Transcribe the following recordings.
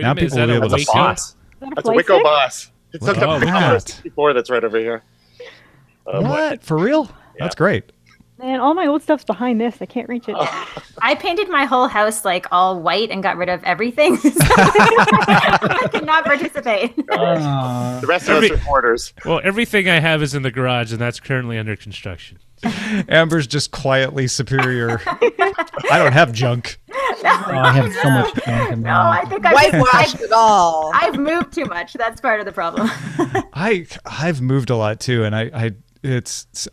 Now people will be able to see. Boss. That's a Wicco boss. It's hooked up to the 64 that's right over here. What? For real? Yeah. That's great. Man, all my old stuff's behind this. I can't reach it. I painted my whole house like all white and got rid of everything. So I could not participate. The rest of us are hoarders. Well, everything I have is in the garage, and that's currently under construction. Amber's just quietly superior. I don't have junk. I have so much junk in there. No, I think whitewashed it all. I've moved too much. That's part of the problem. I've moved a lot too, and I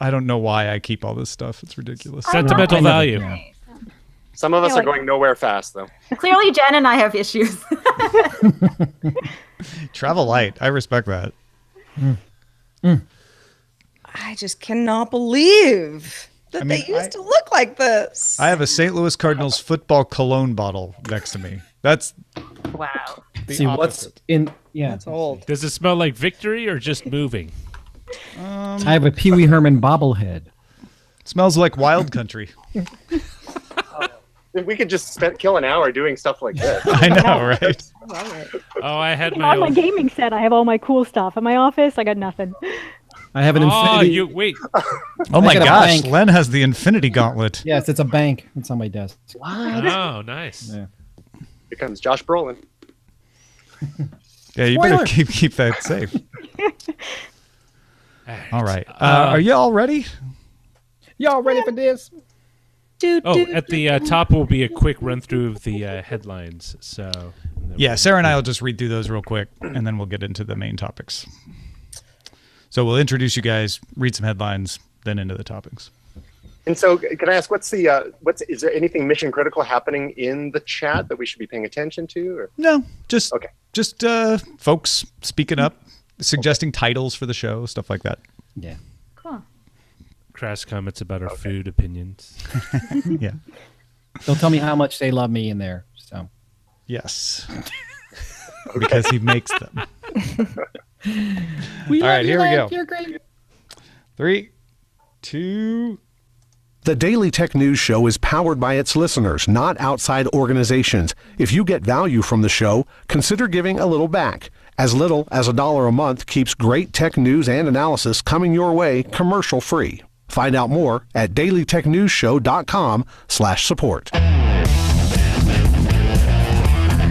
don't know why I keep all this stuff. It's ridiculous. Sentimental value. Yeah. Some of us are going nowhere fast, though. Clearly, Jen and I have issues. Travel light. I respect that. I just cannot believe that they used to look like this. I have a St. Louis Cardinals football cologne bottle next to me. That's wow. See what's in? Yeah, it's old. Does it smell like victory or just moving? I have a Pee Wee Herman bobblehead. Smells like wild country. We could just kill an hour doing stuff like this. I know, right? Oh, I had on my gaming set. I have all my cool stuff. In my office, I got nothing. I have an infinity. Wait. Oh my gosh, Len has the infinity gauntlet. Yes, it's a bank. It's on my desk. What? Oh, nice. Yeah. Here comes Josh Brolin. Yeah, you better keep that safe. All right. Are you all ready? Y'all ready for this? At the top will be a quick run through of the headlines. So yeah, Sarah and I will just read through those real quick, and then we'll get into the main topics. So we'll introduce you guys, read some headlines, then into the topics. And so, can I ask, is there anything mission critical happening in the chat that we should be paying attention to? Or? No, just folks speaking up, suggesting titles for the show, stuff like that. Yeah. Cool. Crass comments about our food opinions. Yeah. They'll tell me how much they love me in there. So. Yes. Because he makes them. All right, here we go. You're great. 3, 2. The Daily Tech News Show is powered by its listeners, not outside organizations. If you get value from the show, consider giving a little back. As little as $1 a month keeps great tech news and analysis coming your way commercial-free. Find out more at dailytechnewsshow.com/support.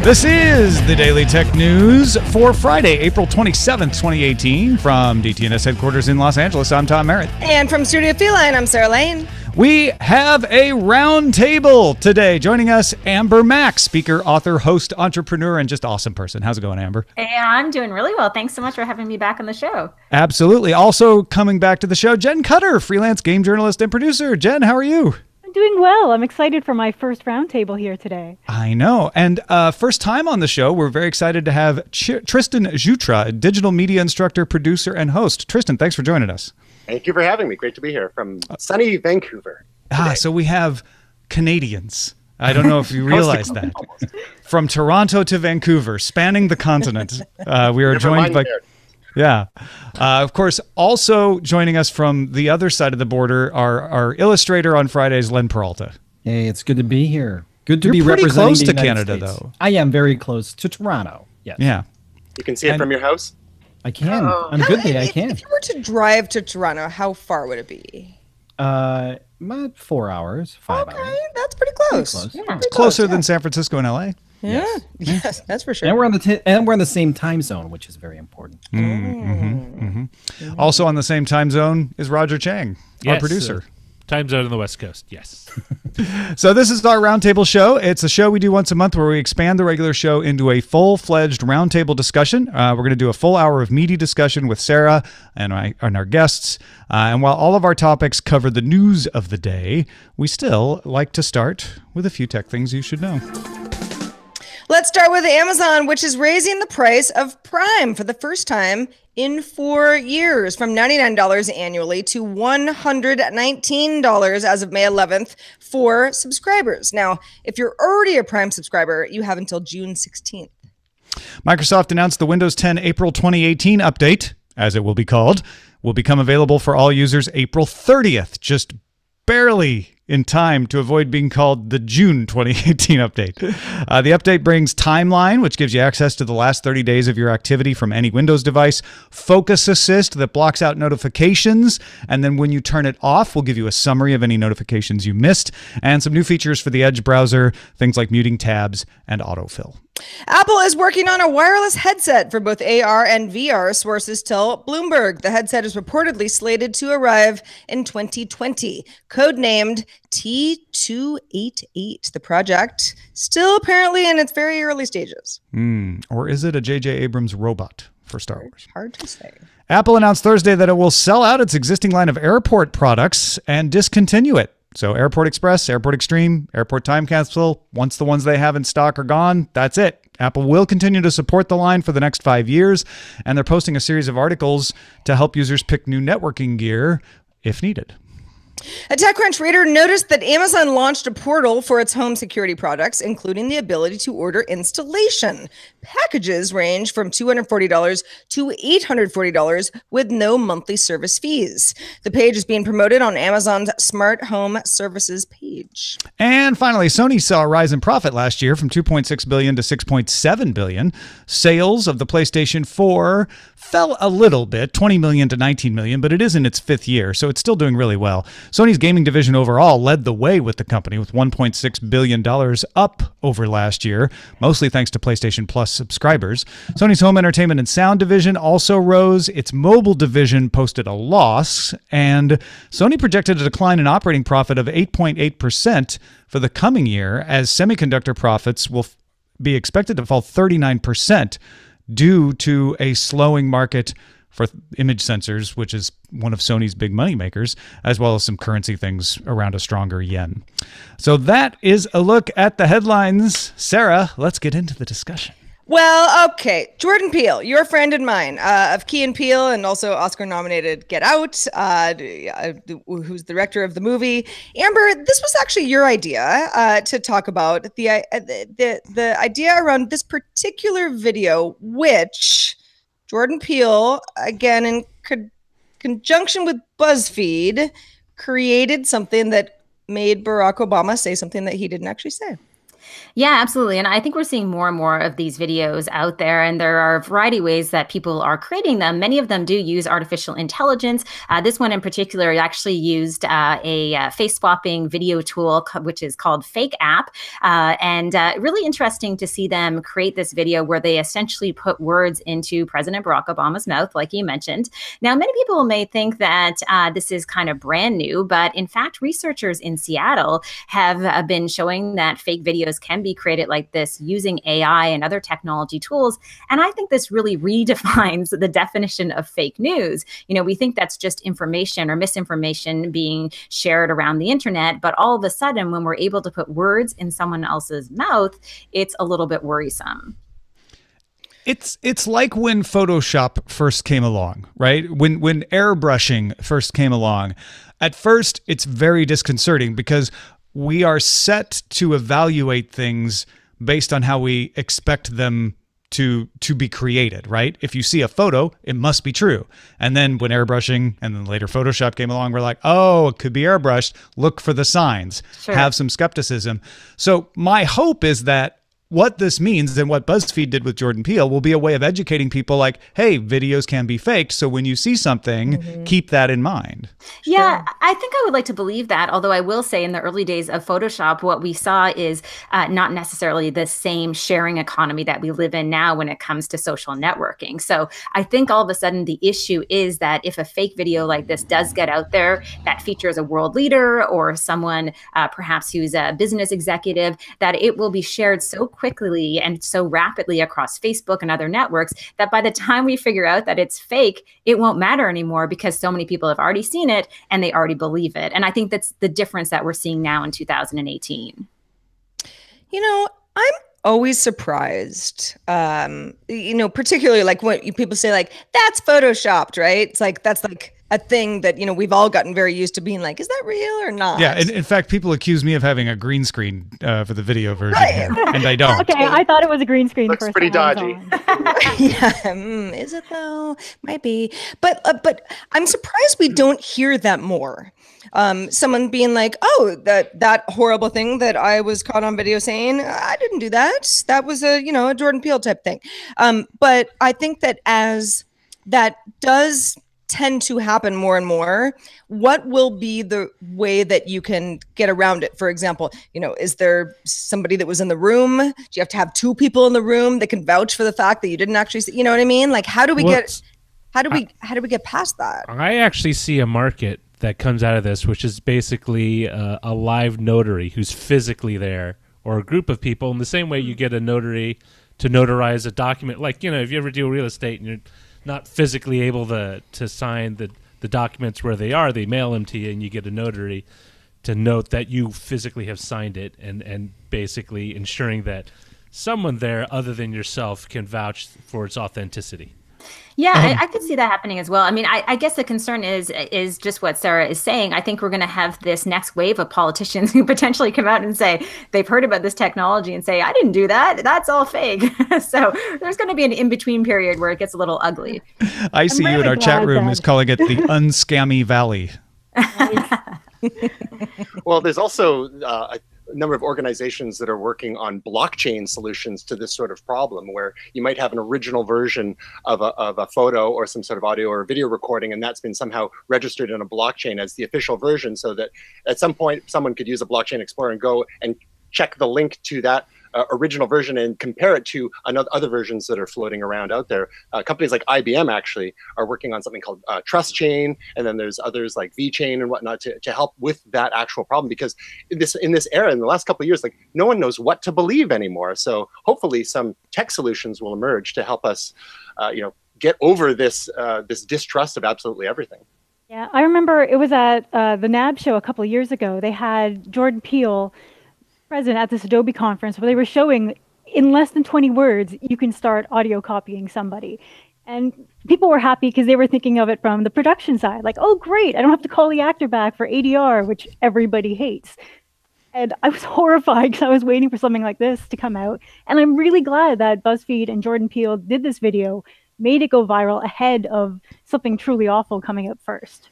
This is the Daily Tech News for Friday, April 27th, 2018. From DTNS headquarters in Los Angeles, I'm Tom Merritt. And from Studio Feline, I'm Sarah Lane. We have a round table today. Joining us, Amber Mack, speaker, author, host, entrepreneur, and just awesome person. How's it going, Amber? Hey, I'm doing really well. Thanks so much for having me back on the show. Absolutely. Also coming back to the show, Jenn Cutter, freelance game journalist and producer. Jenn, how are you? I'm doing well. I'm excited for my first roundtable here today. I know. And first time on the show, we're very excited to have Tristan Jutra, digital media instructor, producer, and host. Tristan, thanks for joining us. Thank you for having me. Great to be here from sunny Vancouver. So we have Canadians. I don't know if you realize that. From Toronto to Vancouver, spanning the continent. We are joined by... Yeah. Of course, also joining us from the other side of the border, our illustrator on Fridays, Len Peralta. Hey, it's good to be here. Good to be You're pretty representing close the to United Canada, States. though. I am very close to Toronto. Yes. Yeah. You can see it from your house? I can. On a good day, I can. If you were to drive to Toronto, how far would it be? About 4 hours, 5 hours. Okay, that's pretty close. Pretty close. Yeah, It's closer than San Francisco and LA. Yeah, yes, that's for sure. And we're on the same time zone, which is very important. Also on the same time zone is Roger Chang, our producer. Time zone on the West Coast, yes. So this is our roundtable show. It's a show we do once a month where we expand the regular show into a full-fledged roundtable discussion. We're going to do a full hour of meaty discussion with Sarah and our guests. And while all of our topics cover the news of the day, we still like to start with a few tech things you should know. Let's start with Amazon, which is raising the price of Prime for the first time in 4 years, from $99 annually to $119 as of May 11th for subscribers. Now, if you're already a Prime subscriber, you have until June 16th. Microsoft announced the Windows 10 April 2018 update, as it will become available for all users April 30th, just barely in time to avoid being called the June 2018 update. The update brings Timeline, which gives you access to the last 30 days of your activity from any Windows device, Focus Assist that blocks out notifications, and then when you turn it off, we'll give you a summary of any notifications you missed, and some new features for the Edge browser, things like muting tabs and autofill. Apple is working on a wireless headset for both AR and VR, sources tell Bloomberg. The headset is reportedly slated to arrive in 2020, codenamed T288. The project still apparently in its very early stages. Or is it a J.J. Abrams robot for Star Wars? Hard to say. Apple announced Thursday that it will sell out its existing line of airport products and discontinue it. So Airport Express, Airport Extreme, Airport Time Capsule, once the ones they have in stock are gone, that's it. Apple will continue to support the line for the next 5 years, and they're posting a series of articles to help users pick new networking gear if needed. A TechCrunch reader noticed that Amazon launched a portal for its home security products, including the ability to order installation. Packages range from $240 to $840 with no monthly service fees. The page is being promoted on Amazon's Smart Home Services page. And finally, Sony saw a rise in profit last year from $2.6 billion to $6.7 billion. Sales of the PlayStation 4 fell a little bit, $20 million to $19 million, but it is in its fifth year, so it's still doing really well. Sony's gaming division overall led the way with the company with $1.6 billion up over last year, mostly thanks to PlayStation Plus subscribers. Sony's home entertainment and sound division also rose. Its mobile division posted a loss, and Sony projected a decline in operating profit of 8.8% for the coming year, as semiconductor profits will be expected to fall 39% due to a slowing market for image sensors, which is one of Sony's big money makers, as well as some currency things around a stronger yen. So that is a look at the headlines. Sarah, let's get into the discussion. Well, okay. Jordan Peele, your friend and mine, of Key and Peele, and also Oscar-nominated Get Out, who's the director of the movie. Amber, this was actually your idea to talk about the idea around this particular video, which Jordan Peele, again in conjunction with BuzzFeed, created something that made Barack Obama say something that he didn't actually say. Yeah, absolutely. And I think we're seeing more and more of these videos out there, and there are a variety of ways that people are creating them. Many of them do use artificial intelligence. This one in particular actually used a face swapping video tool, which is called Fake App. And really interesting to see them create this video where they essentially put words into President Barack Obama's mouth, like you mentioned. Now, many people may think that this is kind of brand new, but in fact, researchers in Seattle have been showing that fake videos can be created like this using AI and other technology tools. And I think this really redefines the definition of fake news. You know, we think that's just information or misinformation being shared around the internet, but all of a sudden, when we're able to put words in someone else's mouth, it's a little bit worrisome. It's like when Photoshop first came along, right? When airbrushing first came along. At first, it's very disconcerting because we are set to evaluate things based on how we expect them to be created, right? If you see a photo, it must be true. And then when airbrushing and then later Photoshop came along, we're like, oh, it could be airbrushed. Look for the signs. Sure. Have some skepticism. So my hope is that what this means and what BuzzFeed did with Jordan Peele will be a way of educating people like, hey, videos can be faked. So when you see something, keep that in mind. Yeah, I think I would like to believe that. Although I will say in the early days of Photoshop, what we saw is not necessarily the same sharing economy that we live in now when it comes to social networking. So I think all of a sudden the issue is that if a fake video like this does get out there that features a world leader or someone perhaps who's a business executive, that it will be shared so quickly and so rapidly across Facebook and other networks that by the time we figure out that it's fake, it won't matter anymore because so many people have already seen it and they already believe it. And I think that's the difference that we're seeing now in 2018. You know, I'm always surprised, you know, particularly like when people say like, that's Photoshopped, right? It's like, that's like, a thing that, you know, we've all gotten very used to being like, is that real or not? Yeah, in fact, people accuse me of having a green screen for the video version here, and I don't. Okay, I thought it was a green screen. Looks first pretty time I dodgy. was on. Yeah, is it though? Might be. But I'm surprised we don't hear that more. Someone being like, oh, that horrible thing that I was caught on video saying, I didn't do that. That was a Jordan Peele type thing. But I think that as that does tend to happen more and more, what will be the way that you can get around it? For example, is there somebody that was in the room? Do you have to have two people in the room that can vouch for the fact that you didn't actually see, you know what I mean? Like, how do we get past that? I actually see a market that comes out of this, which is basically a live notary who's physically there, or a group of people in the same way you get a notary to notarize a document. Like, if you ever deal real estate and you're not physically able to sign the documents where they are, they mail them to you, and you get a notary to note that you physically have signed it, and basically ensuring that someone there other than yourself can vouch for its authenticity. Yeah, I could see that happening as well. I mean, I guess the concern is just what Sarah is saying. I think we're going to have this next wave of politicians who potentially come out and say they've heard about this technology and say, I didn't do that. That's all fake. So there's going to be an in-between period where it gets a little ugly. I see you in our chat room is calling it the unscammy valley. Well, there's also a number of organizations that are working on blockchain solutions to this sort of problem, where you might have an original version of a photo or some sort of audio or video recording, and that's been somehow registered in a blockchain as the official version, so that at some point someone could use a blockchain explorer and go and check the link to that original version and compare it to other versions that are floating around out there. Companies like IBM actually are working on something called Trust Chain, and then there's others like VChain and whatnot to help with that actual problem. Because in this era, in the last couple of years, like, no one knows what to believe anymore. So hopefully some tech solutions will emerge to help us, get over this distrust of absolutely everything. Yeah, I remember it was at the NAB show a couple of years ago. They had Jordan Peele present at this Adobe conference where they were showing in less than 20 words, you can start audio copying somebody. And people were happy because they were thinking of it from the production side. Like, oh, great, I don't have to call the actor back for ADR, which everybody hates. And I was horrified because I was waiting for something like this to come out. And I'm really glad that BuzzFeed and Jordan Peele did this video, made it go viral ahead of something truly awful coming up first.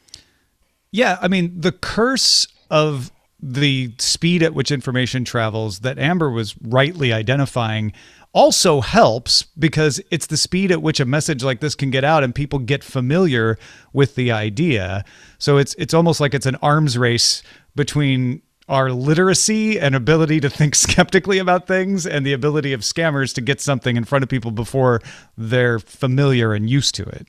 Yeah, I mean, the curse of the speed at which information travels that Amber was rightly identifying also helps, because it's the speed at which a message like this can get out and people get familiar with the idea. So it's almost like it's an arms race between our literacy and ability to think skeptically about things and the ability of scammers to get something in front of people before they're familiar and used to it.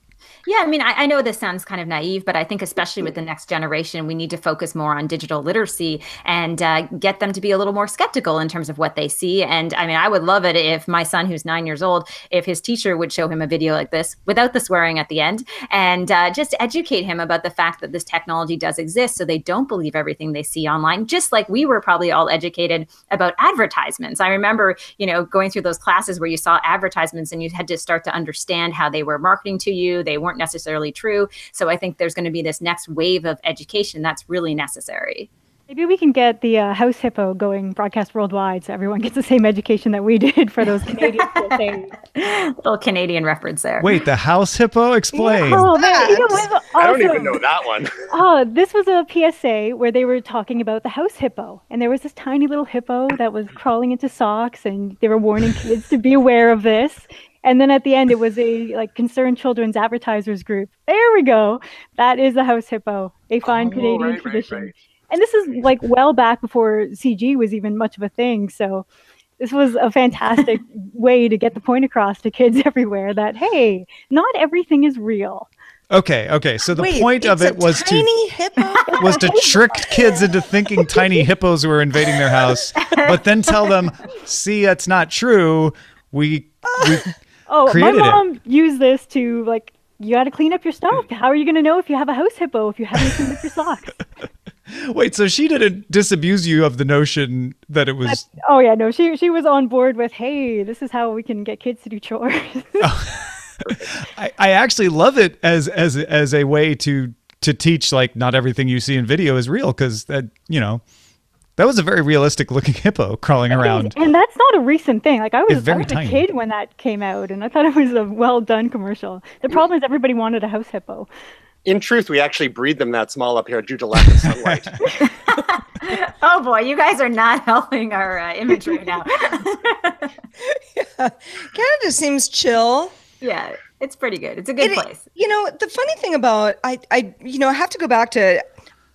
Yeah, I mean, I know this sounds kind of naive, but I think especially with the next generation, we need to focus more on digital literacy and get them to be a little more skeptical in terms of what they see. And I mean, I would love it if my son, who's 9 years old, if his teacher would show him a video like this without the swearing at the end, and just educate him about the fact that this technology does exist, so they don't believe everything they see online, just like we were probably all educated about advertisements. I remember, going through those classes where you saw advertisements and you had to start to understand how they were marketing to you. They weren't necessarily true. So I think there's going to be this next wave of education that's really necessary. Maybe we can get the House Hippo going broadcast worldwide so everyone gets the same education that we did for those Canadian things. Little Canadian reference there. Wait, the House Hippo? Explain. Yeah, oh, man, it was awesome. I don't even know that one. Oh, this was a PSA where they were talking about the House Hippo. And there was this tiny little hippo that was crawling into socks, and they were warning kids to be aware of this. And then at the end, it was a concerned children's advertisers group. There we go. That is the House Hippo, a fine Canadian tradition. Right. And this is well back before CG was even much of a thing. So this was a fantastic way to get the point across to kids everywhere that, hey, not everything is real. Okay. So the point of it was to trick kids into thinking tiny hippos were invading their house, but then tell them, see, that's not true. We created my mom used this to you got to clean up your stuff. How are you going to know if you have a house hippo if you haven't cleaned up your socks? Wait, so she didn't disabuse you of the notion that it was... Oh, yeah, no, she was on board with, hey, this is how we can get kids to do chores. I actually love it as a way to to teach like not everything you see in video is real, because that, you know, that was a very realistic looking hippo crawling around. And that's not a recent thing. Like I was a tiny. kid when that came out, and I thought it was a well done commercial. The problem is everybody wanted a house hippo. In truth, we actually breed them that small up here due to lack of sunlight. Oh boy, you guys are not helping our image right now. Yeah. Canada seems chill. Yeah, it's pretty good. It's a good place. You know, the funny thing about I have to go back to,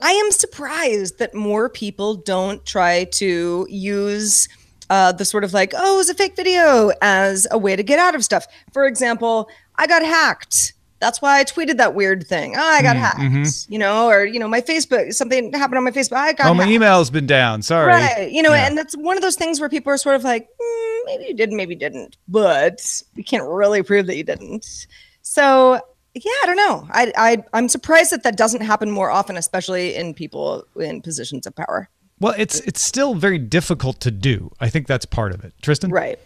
I am surprised that more people don't try to use the sort of like, oh, it's a fake video as a way to get out of stuff. For example, I got hacked. That's why I tweeted that weird thing. Oh, I got hacked, you know, or, you know, my Facebook, something happened on my Facebook. I got hacked. My email's been down. Sorry. Right. You know, and that's one of those things where people are sort of like, maybe you did, maybe you didn't, but we can't really prove that you didn't. So, yeah, I don't know. I'm surprised that doesn't happen more often, especially in people in positions of power. Well, it's still very difficult to do. I think that's part of it. Tristan? Right.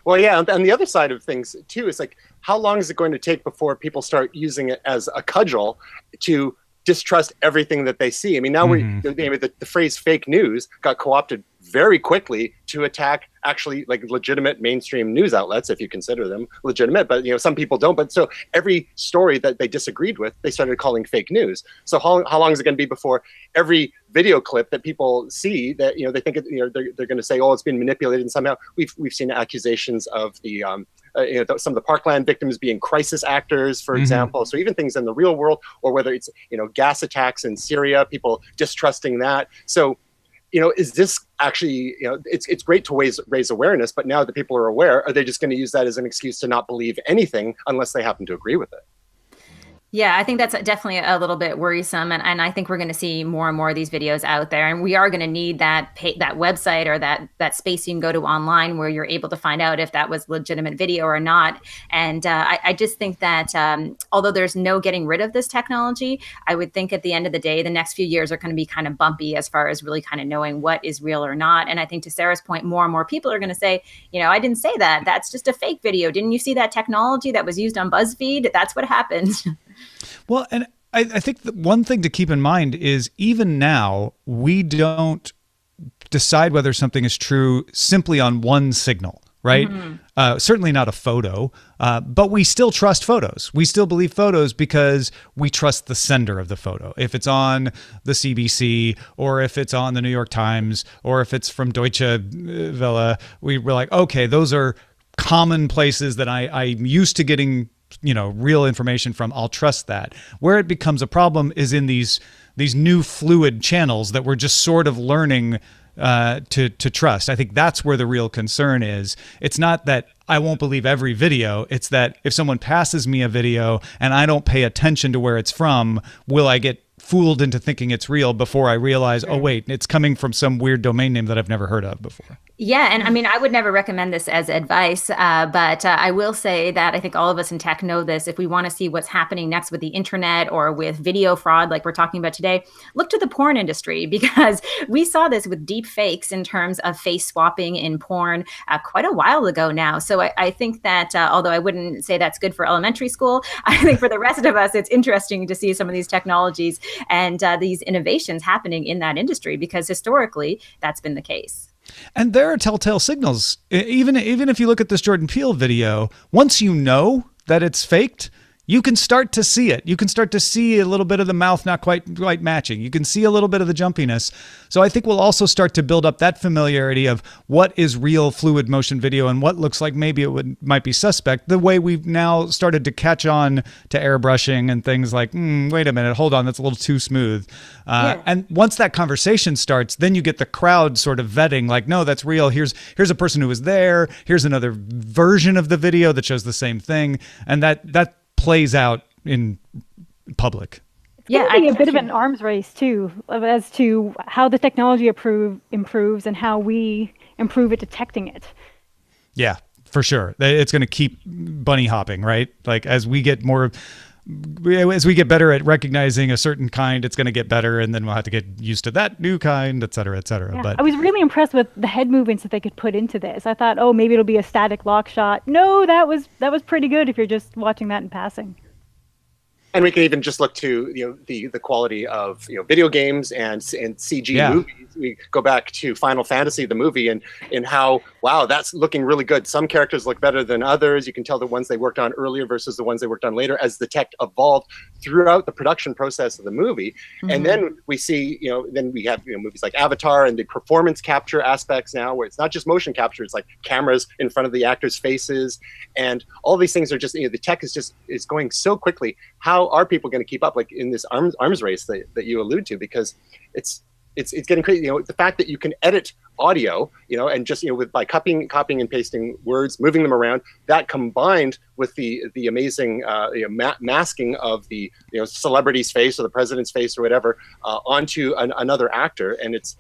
Well, yeah, and the other side of things too is like, how long is it going to take before people start using it as a cudgel to distrust everything that they see? I mean, now the phrase fake news got co-opted very quickly to attack actually like legitimate mainstream news outlets, if you consider them legitimate, but you know, some people don't. But so every story that they disagreed with, they started calling fake news. So how long is it going to be before every video clip that people see that, you know, they think it, you know, they're going to say, oh, it's been manipulated, and somehow we've seen accusations of the you know, some of the Parkland victims being crisis actors, for example. So even things in the real world, or whether it's, you know, gas attacks in Syria, people distrusting that. So, you know, is this actually, you know, it's great to raise awareness, but now that people are aware, are they just going to use that as an excuse to not believe anything unless they happen to agree with it? Yeah, I think that's definitely a little bit worrisome, and I think we're going to see more and more of these videos out there, and we are going to need that website or that space you can go to online where you're able to find out if that was legitimate video or not. And I just think that although there's no getting rid of this technology, I would think at the end of the day, the next few years are going to be kind of bumpy as far as really kind of knowing what is real or not. And I think to Sarah's point, more and more people are going to say, you know, I didn't say that. That's just a fake video. Didn't you see that technology that was used on BuzzFeed? That's what happened. Well, and I think that one thing to keep in mind is even now, we don't decide whether something is true simply on one signal, right? Certainly not a photo, but we still trust photos. We still believe photos because we trust the sender of the photo. If it's on the CBC, or if it's on the New York Times, or if it's from Deutsche Welle, we're like, okay, those are common places that I'm used to getting, you know, real information from. I'll trust that. Where it becomes a problem is in these new fluid channels that we're just sort of learning to trust. I think that's where the real concern is. It's not that I won't believe every video. It's that if someone passes me a video and I don't pay attention to where it's from, will I get fooled into thinking it's real before I realize, oh wait, it's coming from some weird domain name that I've never heard of before. Yeah, and I mean, I would never recommend this as advice, but I will say that I think all of us in tech know this. If we want to see what's happening next with the internet or with video fraud, like we're talking about today, look to the porn industry, because we saw this with deep fakes in terms of face swapping in porn quite a while ago now. So I think that although I wouldn't say that's good for elementary school, I think for the rest of us, it's interesting to see some of these technologies and these innovations happening in that industry, because historically that's been the case. And there are telltale signals. Even if you look at this Jordan Peele video, once you know that it's faked, you can start to see it. You can start to see a little bit of the mouth not quite matching. You can see a little bit of the jumpiness. So I think we'll also start to build up that familiarity of what is real fluid motion video and what looks like maybe it might be suspect, the way we've now started to catch on to airbrushing and things like, wait a minute, hold on, that's a little too smooth. And once that conversation starts, then you get the crowd sort of vetting, like, no, that's real. Here's a person who was there. Here's another version of the video that shows the same thing. And that plays out in public. Yeah, I think a bit of an arms race too, as to how the technology improves and how we improve at detecting it. Yeah, for sure. It's going to keep bunny hopping, right? Like as we get better at recognizing a certain kind, it's going to get better, and then we'll have to get used to that new kind, et cetera, et cetera. Yeah, but I was really impressed with the head movements that they could put into this. I thought, oh, maybe it'll be a static lock shot. No, that was pretty good if you're just watching that in passing. And we can even just look to the quality of video games and CG movies. We go back to Final Fantasy, the movie, and how, wow, that's looking really good. Some characters look better than others. You can tell the ones they worked on earlier versus the ones they worked on later as the tech evolved throughout the production process of the movie. And then we see, then we have movies like Avatar and the performance capture aspects now, where it's not just motion capture, it's like cameras in front of the actors' faces, and all these things are just, the tech is going so quickly. How are people going to keep up, like in this arms race that you allude to? Because it's getting crazy. The fact that you can edit audio, and just by copying and pasting words, moving them around, that combined with the amazing masking of the celebrity's face or the president's face or whatever onto another actor, and it's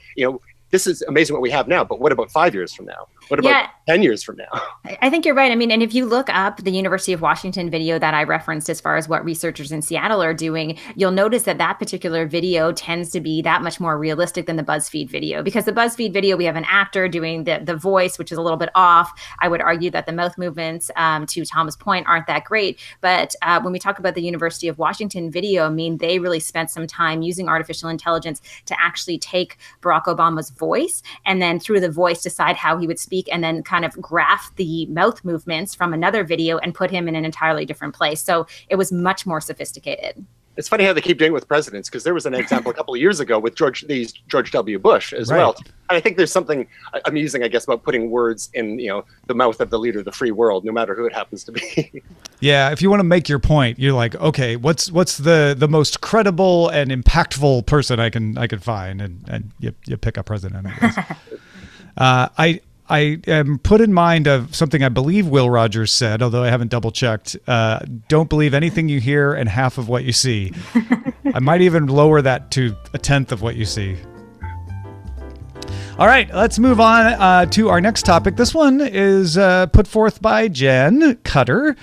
this is amazing what we have now, but what about 5 years from now? What about 10 years from now? I think you're right. I mean, and if you look up the University of Washington video that I referenced as far as what researchers in Seattle are doing, you'll notice that particular video tends to be that much more realistic than the BuzzFeed video, because the BuzzFeed video, we have an actor doing the voice, which is a little bit off. I would argue that the mouth movements, to Tom's point, aren't that great. But when we talk about the University of Washington video, I mean, they really spent some time using artificial intelligence to actually take Barack Obama's voice and then through the voice decide how he would speak, and then kind of graph the mouth movements from another video and put him in an entirely different place. So it was much more sophisticated. It's funny how they keep doing it with presidents, because there was an example a couple of years ago with George W. Bush as well. And I think there's something amusing, I guess, about putting words in the mouth of the leader of the free world, no matter who it happens to be. Yeah, if you want to make your point, you're like, okay, what's the most credible and impactful person I can find, and you pick a president, I guess. I am put in mind of something I believe Will Rogers said, although I haven't double checked. Don't believe anything you hear and half of what you see. I might even lower that to a tenth of what you see. All right, let's move on to our next topic. This one is put forth by Jenn Cutter,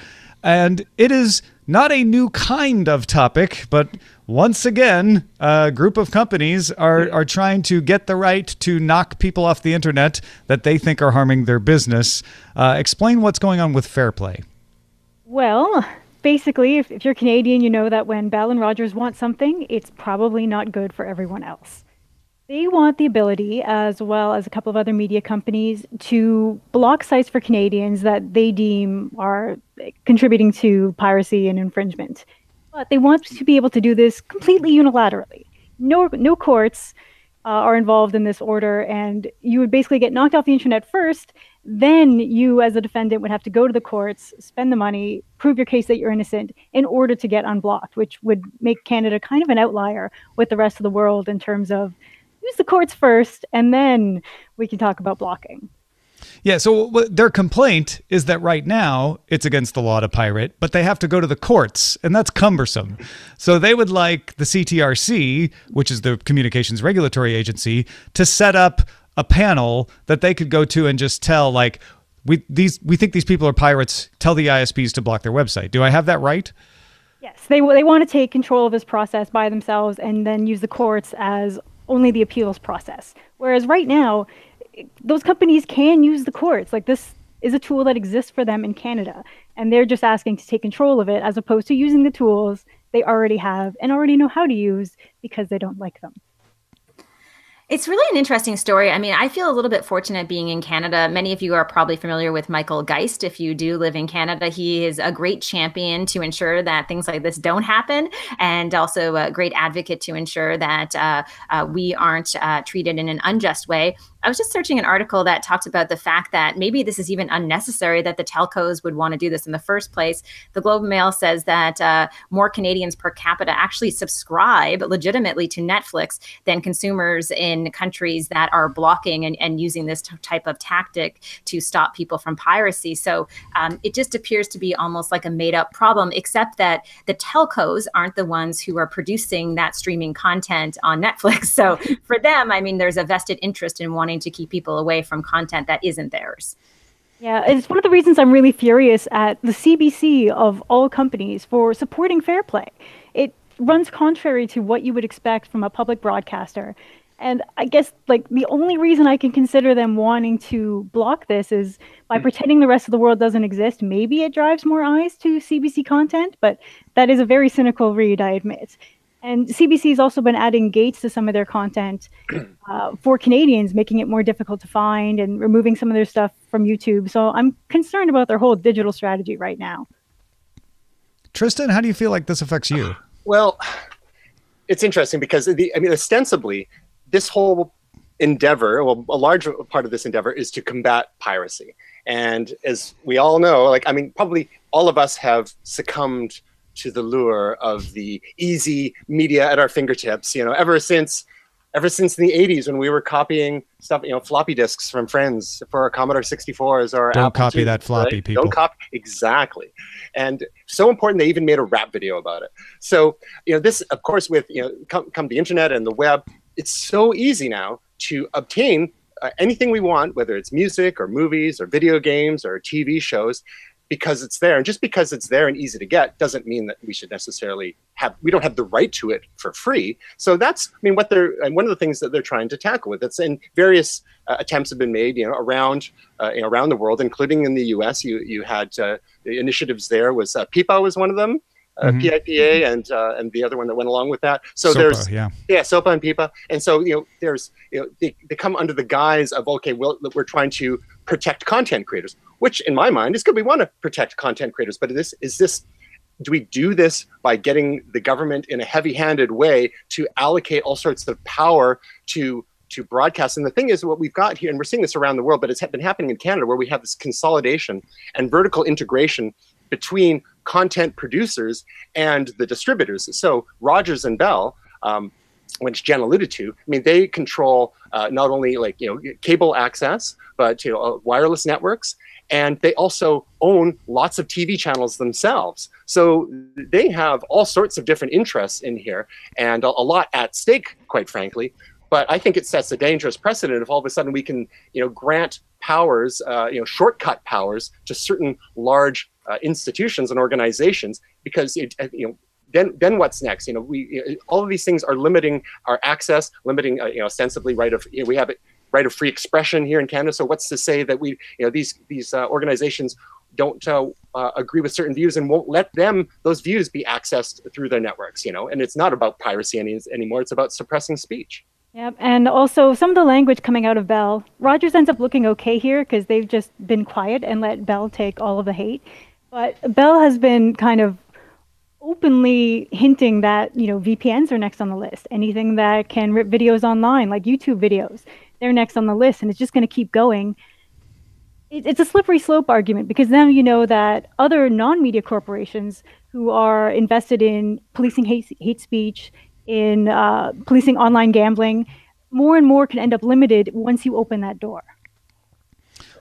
and it is not a new kind of topic, but once again, a group of companies are trying to get the right to knock people off the internet that they think are harming their business. Explain what's going on with Fair Play. Well, basically, if you're Canadian, you know that when Bell and Rogers want something, it's probably not good for everyone else. They want the ability, as well as a couple of other media companies, to block sites for Canadians that they deem are contributing to piracy and infringement. But they want to be able to do this completely unilaterally. No courts are involved in this order, and you would basically get knocked off the internet first. Then you, as a defendant, would have to go to the courts, spend the money, prove your case that you're innocent in order to get unblocked, which would make Canada kind of an outlier with the rest of the world in terms of use the courts first, and then we can talk about blocking. Yeah, so their complaint is that right now it's against the law to pirate, but they have to go to the courts, and that's cumbersome. So they would like the CTRC, which is the Communications Regulatory Agency, to set up a panel that they could go to and just tell, like, we think these people are pirates, tell the ISPs to block their website. Do I have that right? Yes, they want to take control of this process by themselves and then use the courts as only the appeals process. Whereas right now, those companies can use the courts. Like, this is a tool that exists for them in Canada, and they're just asking to take control of it as opposed to using the tools they already have and already know how to use because they don't like them. It's really an interesting story. I mean, I feel a little bit fortunate being in Canada. Many of you are probably familiar with Michael Geist. If you do live in Canada, he is a great champion to ensure that things like this don't happen, and also a great advocate to ensure that we aren't treated in an unjust way. I was just searching an article that talked about the fact that maybe this is even unnecessary, that the telcos would want to do this in the first place. The Globe and Mail says that more Canadians per capita actually subscribe legitimately to Netflix than consumers in countries that are blocking and using this type of tactic to stop people from piracy. So it just appears to be almost like a made up problem, except that the telcos aren't the ones who are producing that streaming content on Netflix. So for them, I mean, there's a vested interest in wanting to keep people away from content that isn't theirs. Yeah, it's one of the reasons I'm really furious at the CBC of all companies for supporting Fair Play. It runs contrary to what you would expect from a public broadcaster. And I guess like the only reason I can consider them wanting to block this is by pretending the rest of the world doesn't exist. Maybe it drives more eyes to CBC content, but that is a very cynical read, I admit. And CBC has also been adding gates to some of their content for Canadians, making it more difficult to find and removing some of their stuff from YouTube. So I'm concerned about their whole digital strategy right now. Tristan, how do you feel like this affects you? Well, it's interesting because ostensibly, this whole endeavor, well, a large part of this endeavor is to combat piracy. And as we all know, probably all of us have succumbed to the lure of the easy media at our fingertips, ever since the 80s when we were copying stuff, floppy disks from friends for our Commodore 64s or Don't Apple copy IIs, that floppy, right? people. Don't copy, exactly. And so important, they even made a rap video about it. So, this, of course, with, come the internet and the web, it's so easy now to obtain anything we want, whether it's music or movies or video games or TV shows, because it's there. And just because it's there and easy to get doesn't mean that we should necessarily we don't have the right to it for free. So that's, one of the things that they're trying to tackle with it. And various attempts have been made, around the world, including in the US. You had the initiatives there was PIPA was one of them. PIPA and the other one that went along with that. So SOPA, there's SOPA and PIPA, and so there's they come under the guise of we're trying to protect content creators, which in my mind is good. We want to protect content creators, but do we do this by getting the government in a heavy-handed way to allocate all sorts of power to broadcast? And the thing is, what we've got here, and we're seeing this around the world, but it's been happening in Canada, where we have this consolidation and vertical integration between content producers and the distributors. So Rogers and Bell, which Jenn alluded to, they control not only cable access, but wireless networks, and they also own lots of TV channels themselves. So they have all sorts of different interests in here, and a lot at stake, quite frankly. But I think it sets a dangerous precedent if all of a sudden we can, grant powers, shortcut powers to certain large institutions and organizations, because then what's next? All of these things are limiting our access, limiting ostensibly we have right of free expression here in Canada. So what's to say that these organizations don't agree with certain views and won't let those views be accessed through their networks? And it's not about piracy anymore. It's about suppressing speech. Yep, and also some of the language coming out of Bell. Rogers ends up looking okay here because they've just been quiet and let Bell take all of the hate. But Bell has been kind of openly hinting that, VPNs are next on the list. Anything that can rip videos online, like YouTube videos, they're next on the list, and it's just going to keep going. It's a slippery slope argument, because now you know that other non-media corporations who are invested in policing hate speech, in policing online gambling, more and more can end up limited once you open that door.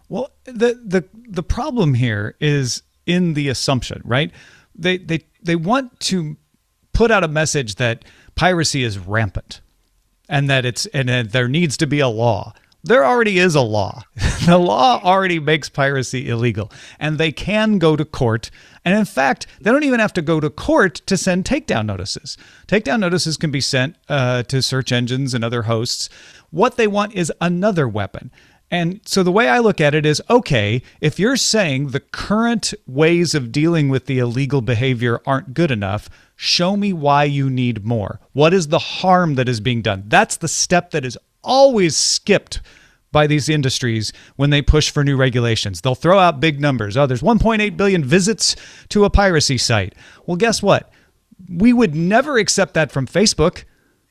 Well, the problem here is in the assumption, right? They want to put out a message that piracy is rampant, and that there needs to be a law. There already is a law. The law already makes piracy illegal, and they can go to court. And in fact, they don't even have to go to court to send takedown notices. Takedown notices can be sent to search engines and other hosts. What they want is another weapon. And so the way I look at it is, okay, if you're saying the current ways of dealing with the illegal behavior aren't good enough, show me why you need more. What is the harm that is being done? That's the step that is always skipped by these industries when they push for new regulations. They'll throw out big numbers. Oh, there's 1.8 billion visits to a piracy site. Well, guess what? We would never accept that from Facebook.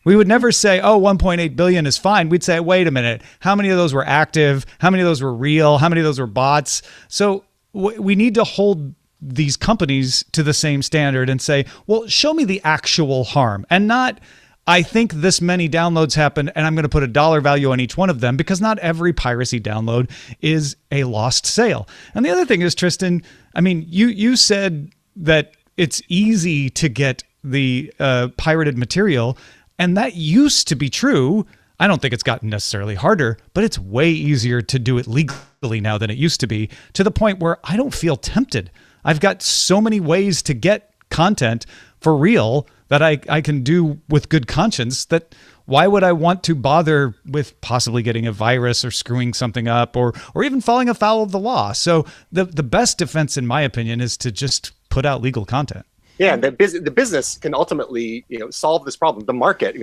We would never say, oh, 1.8 billion is fine. We'd say, wait a minute, how many of those were active? How many of those were real? How many of those were bots? So we need to hold these companies to the same standard and say, well, show me the actual harm, and not, I think this many downloads happened and I'm going to put a dollar value on each one of them, because not every piracy download is a lost sale. And the other thing is, Tristan, you said that it's easy to get the pirated material, and that used to be true. I don't think it's gotten necessarily harder, but it's way easier to do it legally now than it used to be, to the point where I don't feel tempted. I've got so many ways to get content for real that I can do with good conscience, that Why would I want to bother with possibly getting a virus or screwing something up or even falling afoul of the law? So the best defense, in my opinion, is to just put out legal content. Yeah, the business can ultimately, solve this problem. The market,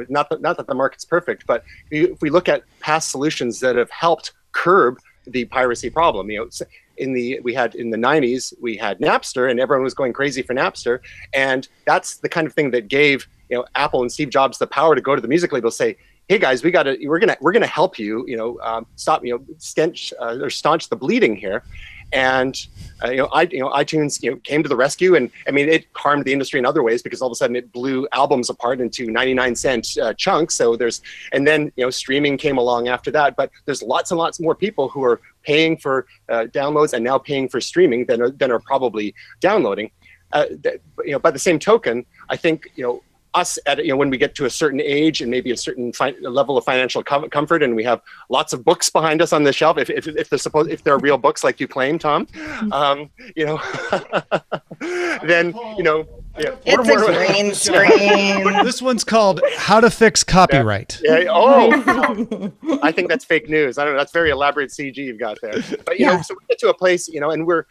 not that the market's perfect, but if we look at past solutions that have helped curb the piracy problem, in the 90s, we had Napster, and everyone was going crazy for Napster, and that's the kind of thing that gave Apple and Steve Jobs the power to go to the music label and say, hey guys, we're gonna help you, stop, staunch the bleeding here. And iTunes came to the rescue, and it harmed the industry in other ways because all of a sudden it blew albums apart into 99-cent chunks. So and then streaming came along after that. But there's lots and lots more people who are paying for downloads and now paying for streaming than are probably downloading. By the same token, I think us at when we get to a certain age and maybe a certain level of financial comfort, and we have lots of books behind us on the shelf, if they're real books like you claim, Tom, then it's a green screen. This one's called "How to Fix Copyright." Yeah. I think that's fake news. I don't know. That's very elaborate CG you've got there. But so we get to a place, and we're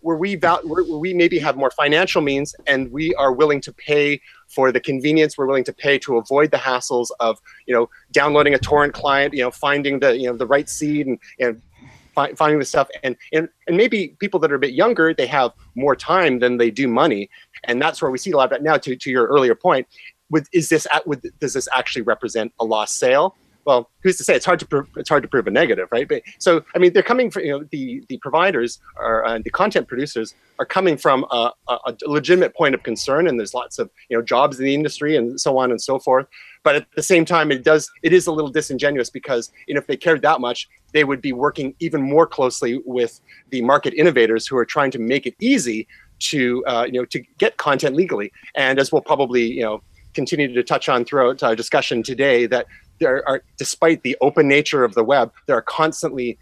where we maybe have more financial means, and we are willing to pay for the convenience. We're willing to pay to avoid the hassles of downloading a torrent client, finding the right seed and finding the stuff, and maybe people that are a bit younger, they have more time than they do money, and that's where we see a lot of that now. To your earlier point, does this actually represent a lost sale? Well, who's to say? It's hard to prove a negative, right? But so they're coming from the providers or the content producers are coming from a legitimate point of concern, and there's lots of jobs in the industry and so on and so forth. But at the same time, it is a little disingenuous because if they cared that much, they would be working even more closely with the market innovators who are trying to make it easy to get content legally. And as we'll probably continue to touch on throughout our discussion today, that there are, despite the open nature of the web, there are constantly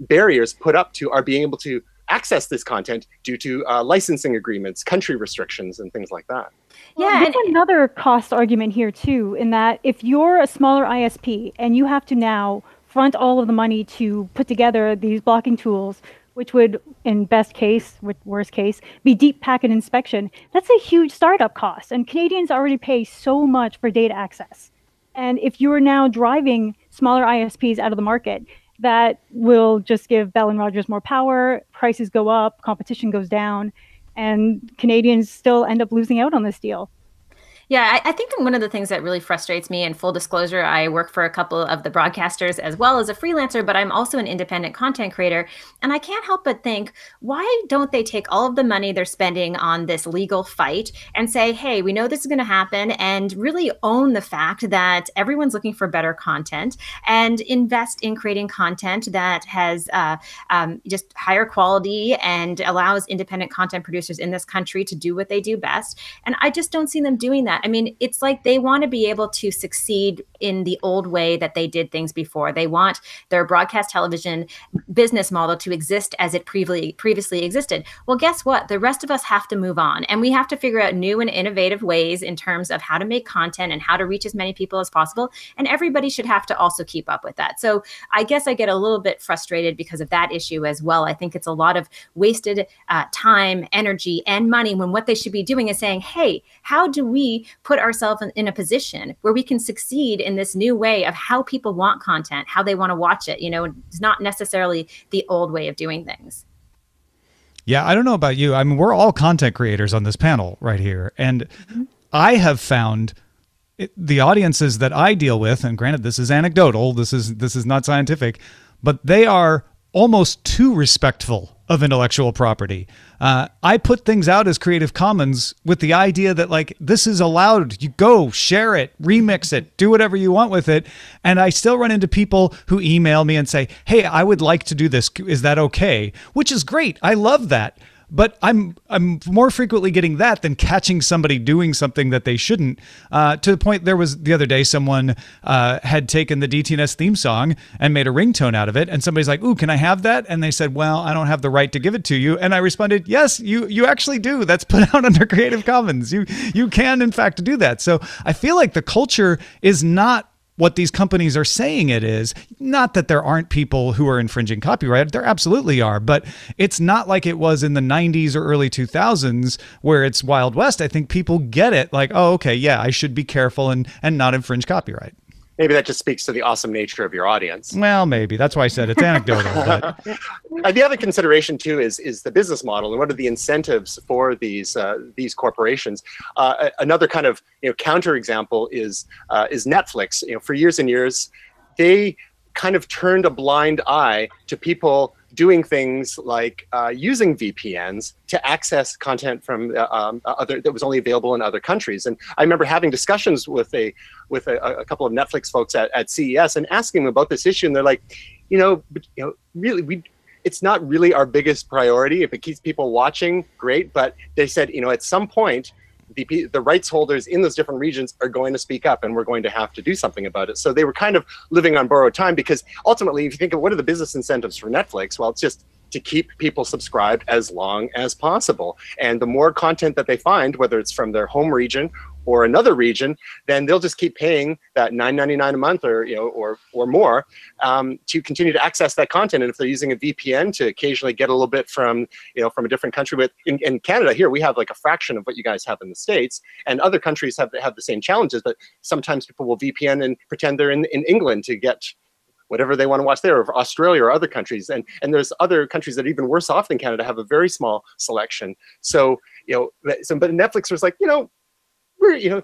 barriers put up to our being able to access this content due to licensing agreements, country restrictions, and things like that. Yeah, there's another cost argument here too, in that if you're a smaller ISP and you have to now front all of the money to put together these blocking tools, which would, in best case, with worst case, be deep packet inspection, that's a huge startup cost. And Canadians already pay so much for data access. And if you're now driving smaller ISPs out of the market, that will just give Bell and Rogers more power, prices go up, competition goes down, and Canadians still end up losing out on this deal. Yeah, I think one of the things that really frustrates me, and full disclosure, I work for a couple of the broadcasters as well as a freelancer, but I'm also an independent content creator. And I can't help but think, why don't they take all of the money they're spending on this legal fight and say, hey, we know this is going to happen, and really own the fact that everyone's looking for better content, and invest in creating content that has just higher quality and allows independent content producers in this country to do what they do best. And I just don't see them doing that. I mean, it's like they want to be able to succeed in the old way that they did things before. They want their broadcast television business model to exist as it previously existed. Well, guess what? The rest of us have to move on, and we have to figure out new and innovative ways in terms of how to make content and how to reach as many people as possible. And everybody should have to also keep up with that. So I guess I get a little bit frustrated because of that issue as well. I think it's a lot of wasted time, energy, and money when what they should be doing is saying, hey, how do we put ourselves in a position where we can succeed in this new way of how people want content, how they want to watch it? It's not necessarily the old way of doing things. Yeah, I don't know about you. I mean, we're all content creators on this panel right here. And I have found the audiences that I deal with, and granted, this is anecdotal, this is not scientific, but they are almost too respectful of intellectual property. I put things out as Creative Commons with the idea that like this is allowed. You go share it, remix it, do whatever you want with it. And I still run into people who email me and say, hey, I would like to do this. Is that okay? Which is great. I love that. But I'm more frequently getting that than catching somebody doing something that they shouldn't. To the point, there was the other day, someone had taken the DTNS theme song and made a ringtone out of it. And somebody's like, ooh, can I have that? And they said, well, I don't have the right to give it to you. And I responded, yes, you actually do. That's put out under Creative Commons. You can, in fact, do that. So I feel like the culture is not what these companies are saying it is. Not that there aren't people who are infringing copyright. There absolutely are. But it's not like it was in the 90s or early 2000s where it's Wild West. I think people get it. Like, oh, okay, yeah, I should be careful and not infringe copyright. Maybe that just speaks to the awesome nature of your audience. Well, maybe. That's why I said it's anecdotal. But the other consideration too is the business model and what are the incentives for these corporations. Another kind of counterexample is Netflix. For years and years, they kind of turned a blind eye to people doing things like using VPNs to access content from that was only available in other countries. And I remember having discussions with a couple of Netflix folks at CES and asking them about this issue, and they're like, really, it's not really our biggest priority. If it keeps people watching, great. But they said, at some point, the rights holders in those different regions are going to speak up and we're going to have to do something about it. So they were kind of living on borrowed time, because ultimately, if you think of what are the business incentives for Netflix, well, it's just to keep people subscribed as long as possible. And the more content that they find, whether it's from their home region or another region, then they'll just keep paying that $9.99 a month or more to continue to access that content. And if they're using a VPN to occasionally get a little bit from a different country, but in Canada here we have like a fraction of what you guys have in the States, and other countries have the same challenges. But sometimes people will VPN and pretend they're in England to get whatever they want to watch there, or Australia or other countries. And there's other countries that are even worse off than Canada, have a very small selection. So but Netflix was like, we're,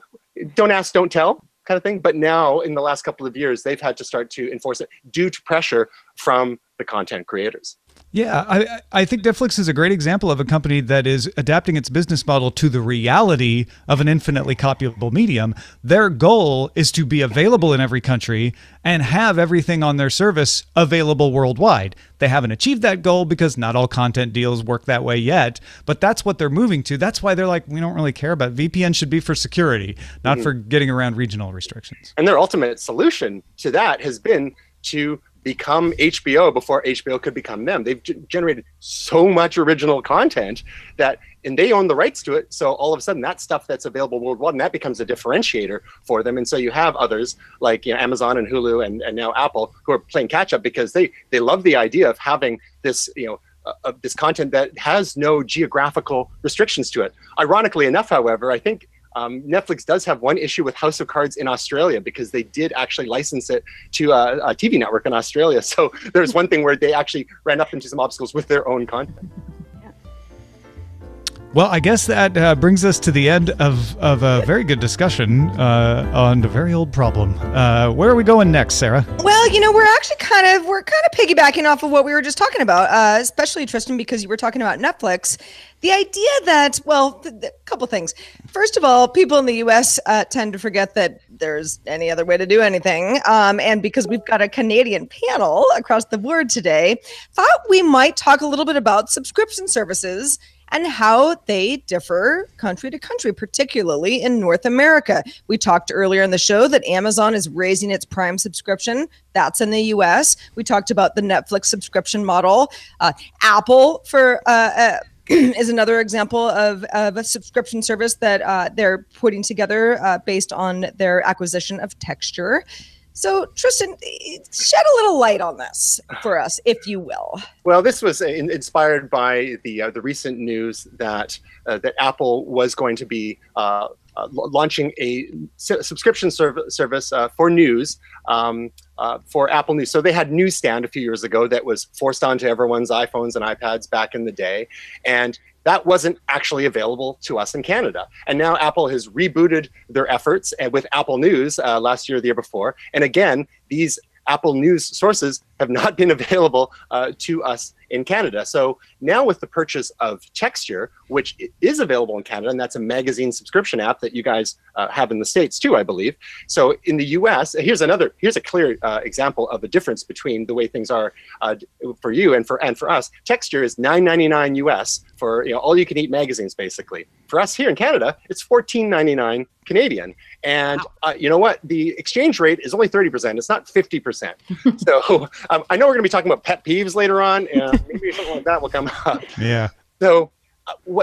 don't ask, don't tell kind of thing. But now in the last couple of years, they've had to start to enforce it due to pressure from the content creators. Yeah, I think Netflix is a great example of a company that is adapting its business model to the reality of an infinitely copyable medium. Their goal is to be available in every country and have everything on their service available worldwide. They haven't achieved that goal because not all content deals work that way yet, but that's what they're moving to. That's why they're like, we don't really care about VPN. Should be for security, not for getting around regional restrictions. And their ultimate solution to that has been to become HBO before HBO could become them. They've generated so much original content and they own the rights to it. So all of a sudden that stuff that's available worldwide, and that becomes a differentiator for them. And so you have others like Amazon and Hulu and now Apple who are playing catch up because they love the idea of having this, this content that has no geographical restrictions to it. Ironically enough, however, I think Netflix does have one issue with House of Cards in Australia because they did actually license it to a TV network in Australia. So there's one thing where they actually ran up into some obstacles with their own content. Well, I guess that brings us to the end of a very good discussion on a very old problem. Where are we going next, Sarah? Well, we're actually kind of piggybacking off of what we were just talking about, especially Tristan, because you were talking about Netflix. The idea that, a couple things. First of all, people in the U.S. Tend to forget that there's any other way to do anything. And because we've got a Canadian panel across the board today, thought we might talk a little bit about subscription services and how they differ country to country, particularly in North America. We talked earlier in the show that Amazon is raising its Prime subscription. That's in the US. We talked about the Netflix subscription model. Apple is another example of a subscription service that they're putting together based on their acquisition of Texture. So, Tristan, shed a little light on this for us, if you will. Well, this was inspired by the recent news that Apple was going to be launching a subscription service for news for Apple News. So they had Newsstand a few years ago that was forced onto everyone's iPhones and iPads back in the day, and that wasn't actually available to us in Canada. And now Apple has rebooted their efforts with Apple News last year or the year before. And again, these Apple News sources have not been available to us in Canada. So now with the purchase of Texture, which is available in Canada, and that's a magazine subscription app that you guys have in the States too, I believe. So in the US, here's a clear example of the difference between the way things are for you and for us. Texture is $9.99 US for all you can eat magazines, basically. For us here in Canada, it's $14.99 Canadian. And you know what? The exchange rate is only 30%. It's not 50%. So I know we're going to be talking about pet peeves later on, and maybe something like that will come up. Yeah. So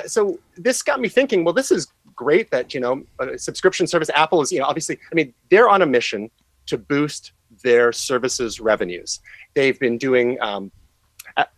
so this got me thinking, well, this is great that, a subscription service, Apple is, obviously, I mean, they're on a mission to boost their services revenues. They've been doing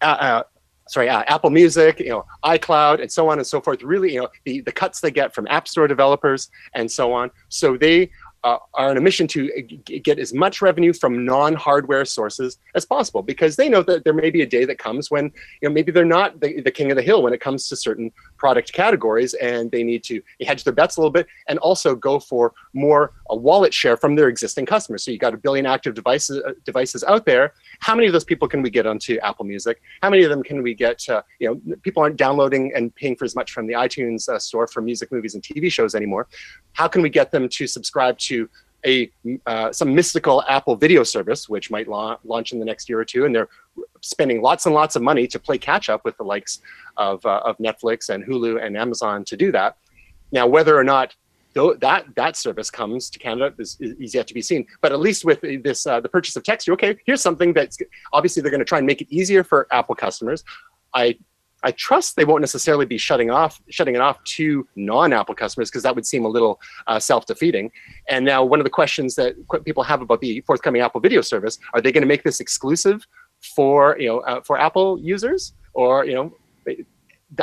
Apple Music, iCloud, and so on and so forth. Really, the cuts they get from App Store developers and so on. So they are on a mission to get as much revenue from non-hardware sources as possible, because they know that there may be a day that comes when maybe they're not the king of the hill when it comes to certain product categories, and they need to hedge their bets a little bit and also go for more a wallet share from their existing customers. So you got 1 billion active devices out there. How many of those people can we get onto Apple Music? How many of them can we get? People aren't downloading and paying for as much from the iTunes store for music, movies, and TV shows anymore. How can we get them to subscribe to some mystical Apple video service, which might launch in the next year or two, and they're spending lots and lots of money to play catch up with the likes of Netflix and Hulu and Amazon to do that. Now, whether or not that service comes to Canada is yet to be seen. But at least with this the purchase of Texture, okay, here's something that's obviously they're going to try and make it easier for Apple customers. I trust they won't necessarily be shutting it off to non-Apple customers, because that would seem a little self-defeating. And now one of the questions that people have about the forthcoming Apple video service, are they going to make this exclusive for Apple users? Or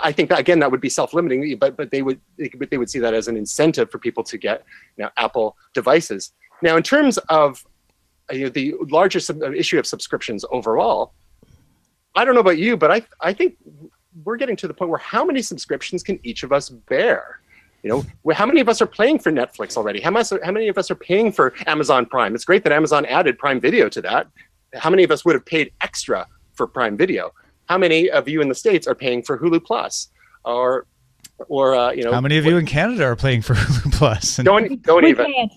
I think that, again, that would be self-limiting, but they would see that as an incentive for people to get Apple devices. Now, in terms of the larger issue of subscriptions overall, I don't know about you, but I think we're getting to the point where how many subscriptions can each of us bear? How many of us are paying for Netflix already? How many of us are paying for Amazon Prime? It's great that Amazon added Prime Video to that. How many of us would have paid extra for Prime Video? How many of you in the States are paying for Hulu Plus? Or how many of you in Canada are paying for Hulu Plus? And don't even. Can't.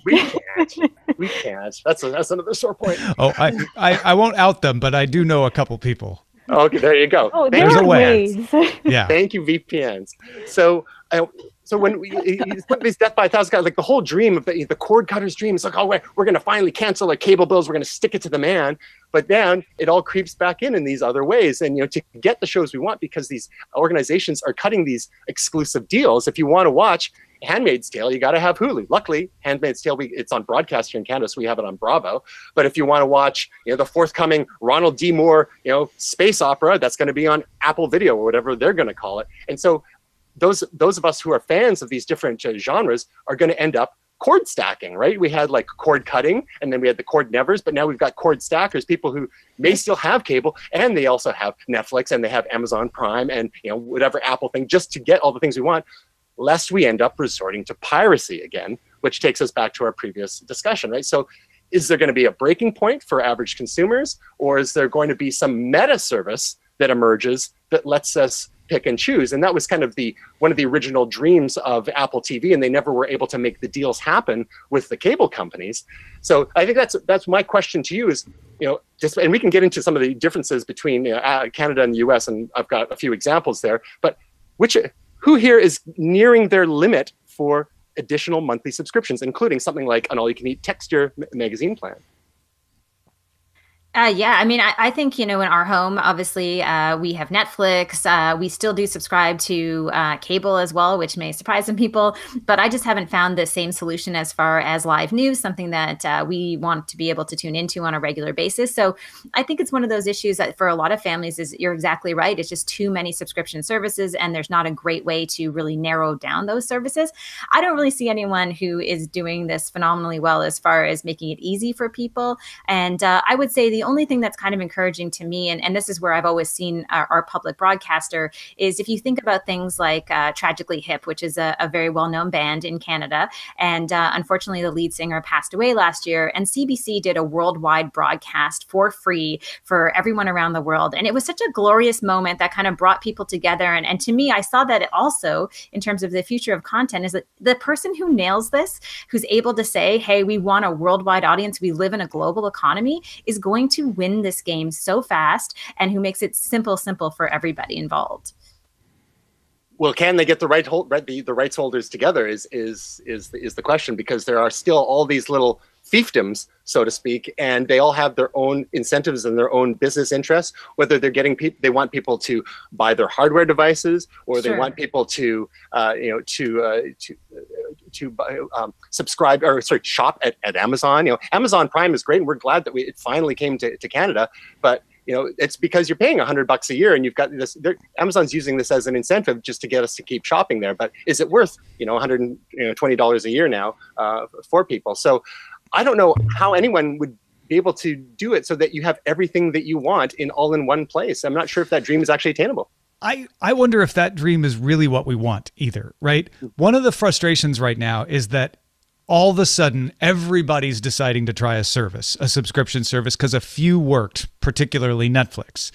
We can't. That's another sore point. Oh, I won't out them, but I do know a couple people. Okay, there you go. Oh, there's a way. Yeah. Thank you, VPNs. So when we put these death by 1,000 guys, like the whole dream of the cord cutter's dream, it's like, oh, we're going to finally cancel our cable bills. We're going to stick it to the man. But then it all creeps back in these other ways. And, to get the shows we want, because these organizations are cutting these exclusive deals. If you want to watch Handmaid's Tale, you got to have Hulu. Luckily, Handmaid's Tale, it's on broadcast here in Canada, so we have it on Bravo. But if you want to watch, the forthcoming Ronald D. Moore, space opera, that's going to be on Apple Video or whatever they're going to call it. And so those of us who are fans of these different genres are going to end up cord stacking, right? We had like cord cutting, and then we had the cord nevers, but now we've got cord stackers, people who may still have cable, and they also have Netflix, and they have Amazon Prime, and whatever Apple thing, just to get all the things we want, lest we end up resorting to piracy again, which takes us back to our previous discussion, right? So is there going to be a breaking point for average consumers, or is there going to be some meta service that emerges that lets us pick and choose? And that was kind of one of the original dreams of Apple TV, and they never were able to make the deals happen with the cable companies. So I think that's my question to you is, and we can get into some of the differences between Canada and the US, and I've got a few examples there, but who here is nearing their limit for additional monthly subscriptions, including something like an all-you-can-eat Texture magazine plan? Yeah, I mean, I think, in our home, obviously, we have Netflix. We still do subscribe to cable as well, which may surprise some people. But I just haven't found the same solution as far as live news, something that we want to be able to tune into on a regular basis. So I think it's one of those issues that for a lot of families is, you're exactly right, it's just too many subscription services, and there's not a great way to really narrow down those services. I don't really see anyone who is doing this phenomenally well as far as making it easy for people. And I would say the only thing that's kind of encouraging to me, and this is where I've always seen our public broadcaster, is if you think about things like Tragically Hip, which is a very well-known band in Canada. And unfortunately, the lead singer passed away last year. And CBC did a worldwide broadcast for free for everyone around the world. And it was such a glorious moment that kind of brought people together. And to me, I saw that it also, in terms of the future of content, is that the person who nails this, who's able to say, hey, we want a worldwide audience, we live in a global economy, is going to win this game so fast, and who makes it simple for everybody involved. Well, can they get the rights holders together is the question, because there are still all these little fiefdoms, so to speak, and they all have their own incentives and their own business interests. Whether they're getting they want people to buy their hardware devices, or they want people to subscribe or shop at Amazon. Amazon Prime is great, and we're glad that it finally came to Canada, but it's because you're paying $100 a year, and you've got this. Amazon's using this as an incentive just to get us to keep shopping there. But is it worth $120 a year now for people? So I don't know how anyone would be able to do it so that you have everything that you want all in one place. I'm not sure if that dream is actually attainable. I wonder if that dream is really what we want either, right? One of the frustrations right now is that all of a sudden, everybody's deciding to try a subscription service, because a few worked, particularly Netflix.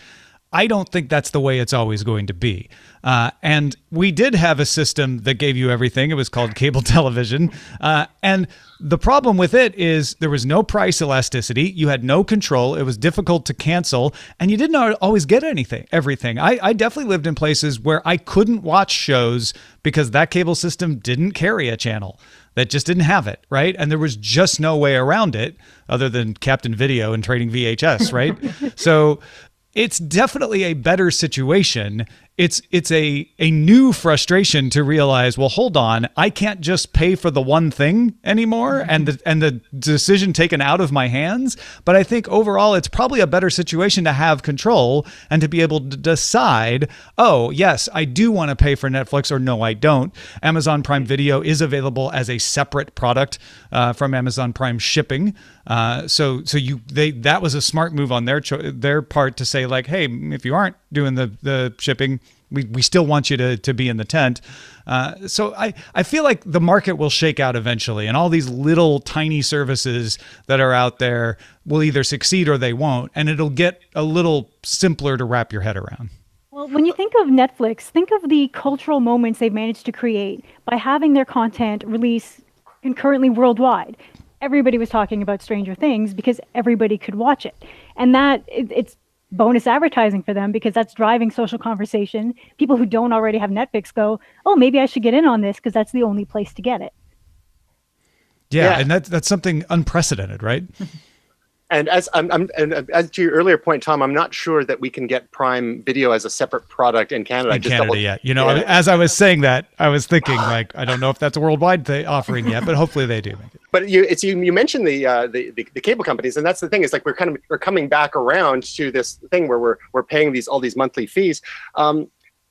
I don't think that's the way it's always going to be. And we did have a system that gave you everything. It was called cable television. And the problem with it is there was no price elasticity. You had no control. It was difficult to cancel, and you didn't always get everything. I definitely lived in places where I couldn't watch shows because that cable system didn't carry a channel. That just didn't have it, right? And there was just no way around it other than Captain Video and trading VHS, right? So it's definitely a better situation. It's a new frustration to realize, well, hold on, I can't just pay for the one thing anymore, and the decision taken out of my hands. But I think overall, it's probably a better situation to have control and to be able to decide, oh, yes, I do want to pay for Netflix, or no, I don't. Amazon Prime Video is available as a separate product from Amazon Prime Shipping. So that was a smart move on their part to say, like, hey, if you aren't doing the shipping, we still want you to be in the tent. So I feel like the market will shake out eventually, and all these little tiny services that are out there will either succeed or they won't, and it'll get a little simpler to wrap your head around. Well, when you think of Netflix, think of the cultural moments they've managed to create by having their content release concurrently worldwide. Everybody was talking about Stranger Things because everybody could watch it. And it's bonus advertising for them, because that's driving social conversation. People who don't already have Netflix go, oh, maybe I should get in on this because that's the only place to get it. Yeah. And that's something unprecedented, right? And as to your earlier point, Tom, I'm not sure that we can get Prime Video as a separate product in Canada. As I was saying that, I was thinking, like, I don't know if that's a worldwide offering yet, but hopefully they do make it. But you mentioned the cable companies, and that's the thing. Is like we're coming back around to this thing where we're paying all these monthly fees.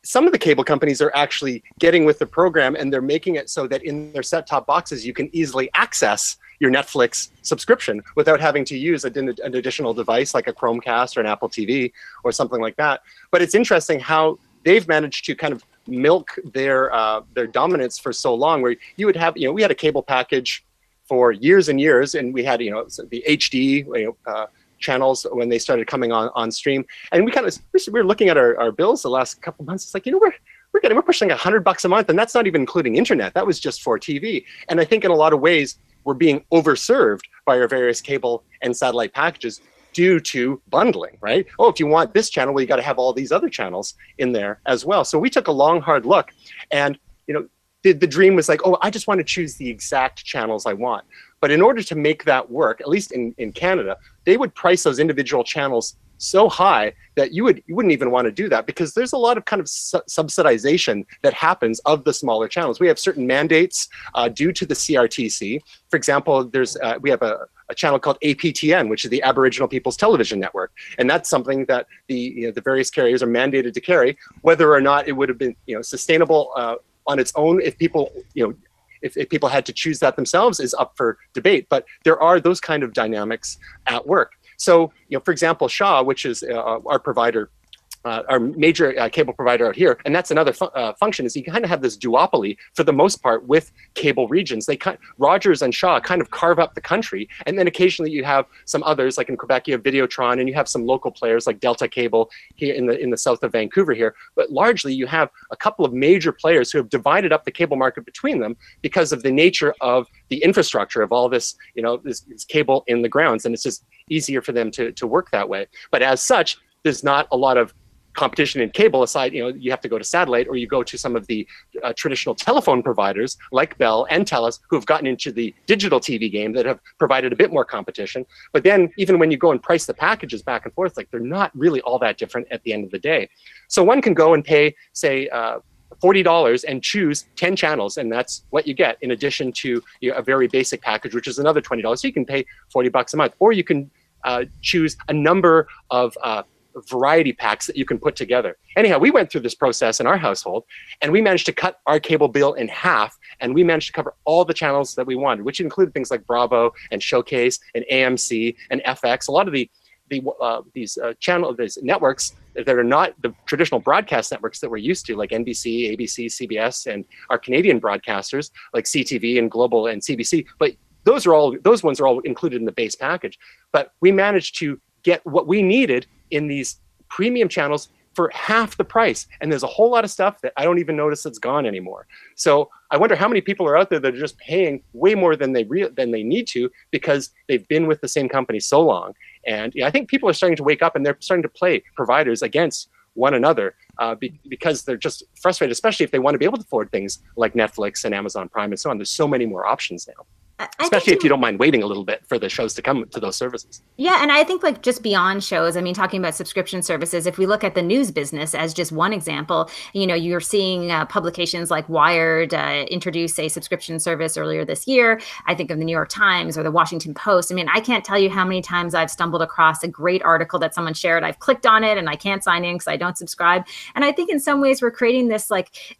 Some of the cable companies are actually getting with the program, and they're making it so that in their set-top boxes you can easily access your Netflix subscription without having to use an additional device like a Chromecast or an Apple TV or something like that. But it's interesting how they've managed to kind of milk their dominance for so long, where you would have, we had a cable package for years and years, and we had, the HD channels when they started coming on stream, and we were looking at our bills the last couple months. It's like, we're pushing $100 a month, and that's not even including internet. That was just for TV. And I think in a lot of ways we're being overserved by our various cable and satellite packages due to bundling, right? Oh, if you want this channel, well, you got to have all these other channels in there as well. So we took a long, hard look, and the dream was like, oh, I just want to choose the exact channels I want. But in order to make that work, at least in Canada, they would price those individual channels so high that you wouldn't even want to do that, because there's a lot of kind of subsidization that happens of the smaller channels. We have certain mandates due to the CRTC. For example, we have a channel called APTN, which is the Aboriginal People's Television Network, and that's something that the various carriers are mandated to carry. Whether or not it would have been sustainable on its own, if people if people had to choose that themselves, is up for debate. But there are those kind of dynamics at work. So, for example, Shaw, which is our provider, our major cable provider out here, and that's another function, is you kind of have this duopoly for the most part with cable regions. Rogers and Shaw kind of carve up the country, and then occasionally you have some others, like in Quebec you have Videotron, and you have some local players like Delta Cable here in the south of Vancouver here. But largely you have a couple of major players who have divided up the cable market between them because of the nature of the infrastructure of all this, this cable in the grounds, and it's just easier for them to work that way. But as such, there's not a lot of competition in cable aside. You have to go to satellite, or you go to some of the traditional telephone providers like Bell and Telus, who have gotten into the digital TV game, that have provided a bit more competition. But then even when you go and price the packages back and forth, they're not really all that different at the end of the day. So one can go and pay, say, $40 and choose 10 channels, and that's what you get, in addition to a very basic package, which is another $20. So you can pay $40 a month, or you can choose a number of variety packs that you can put together. Anyhow, we went through this process in our household, and we managed to cut our cable bill in half, and we managed to cover all the channels that we wanted, which included things like Bravo and Showcase and AMC and FX. A lot of these networks that are not the traditional broadcast networks that we're used to, like NBC, ABC, CBS, and our Canadian broadcasters like CTV and Global and CBC. But those ones are all included in the base package. But we managed to get what we needed in these premium channels for half the price. And there's a whole lot of stuff that I don't even notice that's gone anymore. So I wonder how many people are out there that are just paying way more than they need to, because they've been with the same company so long. And I think people are starting to wake up, and they're starting to play providers against one another because they're just frustrated, especially if they want to be able to afford things like Netflix and Amazon Prime and so on. There's so many more options now. Especially if you don't mind waiting a little bit for the shows to come to those services. Yeah, and I think just beyond shows, talking about subscription services, if we look at the news business as just one example, you're seeing publications like Wired introduce a subscription service earlier this year. I think of the New York Times or the Washington Post. I can't tell you how many times I've stumbled across a great article that someone shared. I've clicked on it and I can't sign in because I don't subscribe. And I think in some ways we're creating this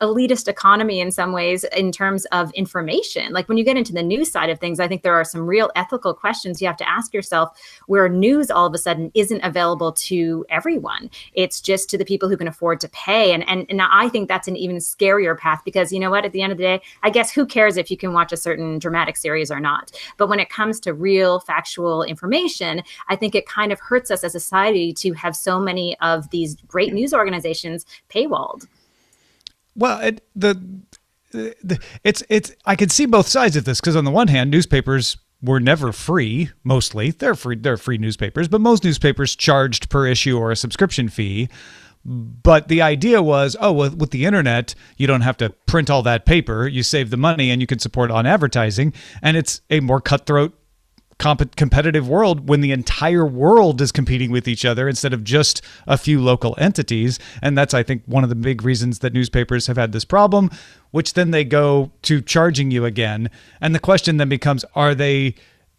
elitist economy in some ways in terms of information. Like when you get into the news side of things, I think there are some real ethical questions you have to ask yourself, where news all of a sudden isn't available to everyone. It's just to the people who can afford to pay. And I think that's an even scarier path, because you know what, at the end of the day, I guess who cares if you can watch a certain dramatic series or not? But when it comes to real factual information, I think it kind of hurts us as a society to have so many of these great news organizations paywalled. Well, I can see both sides of this, because on the one hand, newspapers were never free. Mostly they're free newspapers, but most newspapers charged per issue or a subscription fee. But the idea was, with the internet, you don't have to print all that paper. You save the money and you can support on advertising. And it's a more cutthroat competitive world when the entire world is competing with each other instead of just a few local entities. And that's, I think, one of the big reasons that newspapers have had this problem, which then they go to charging you again. And the question then becomes,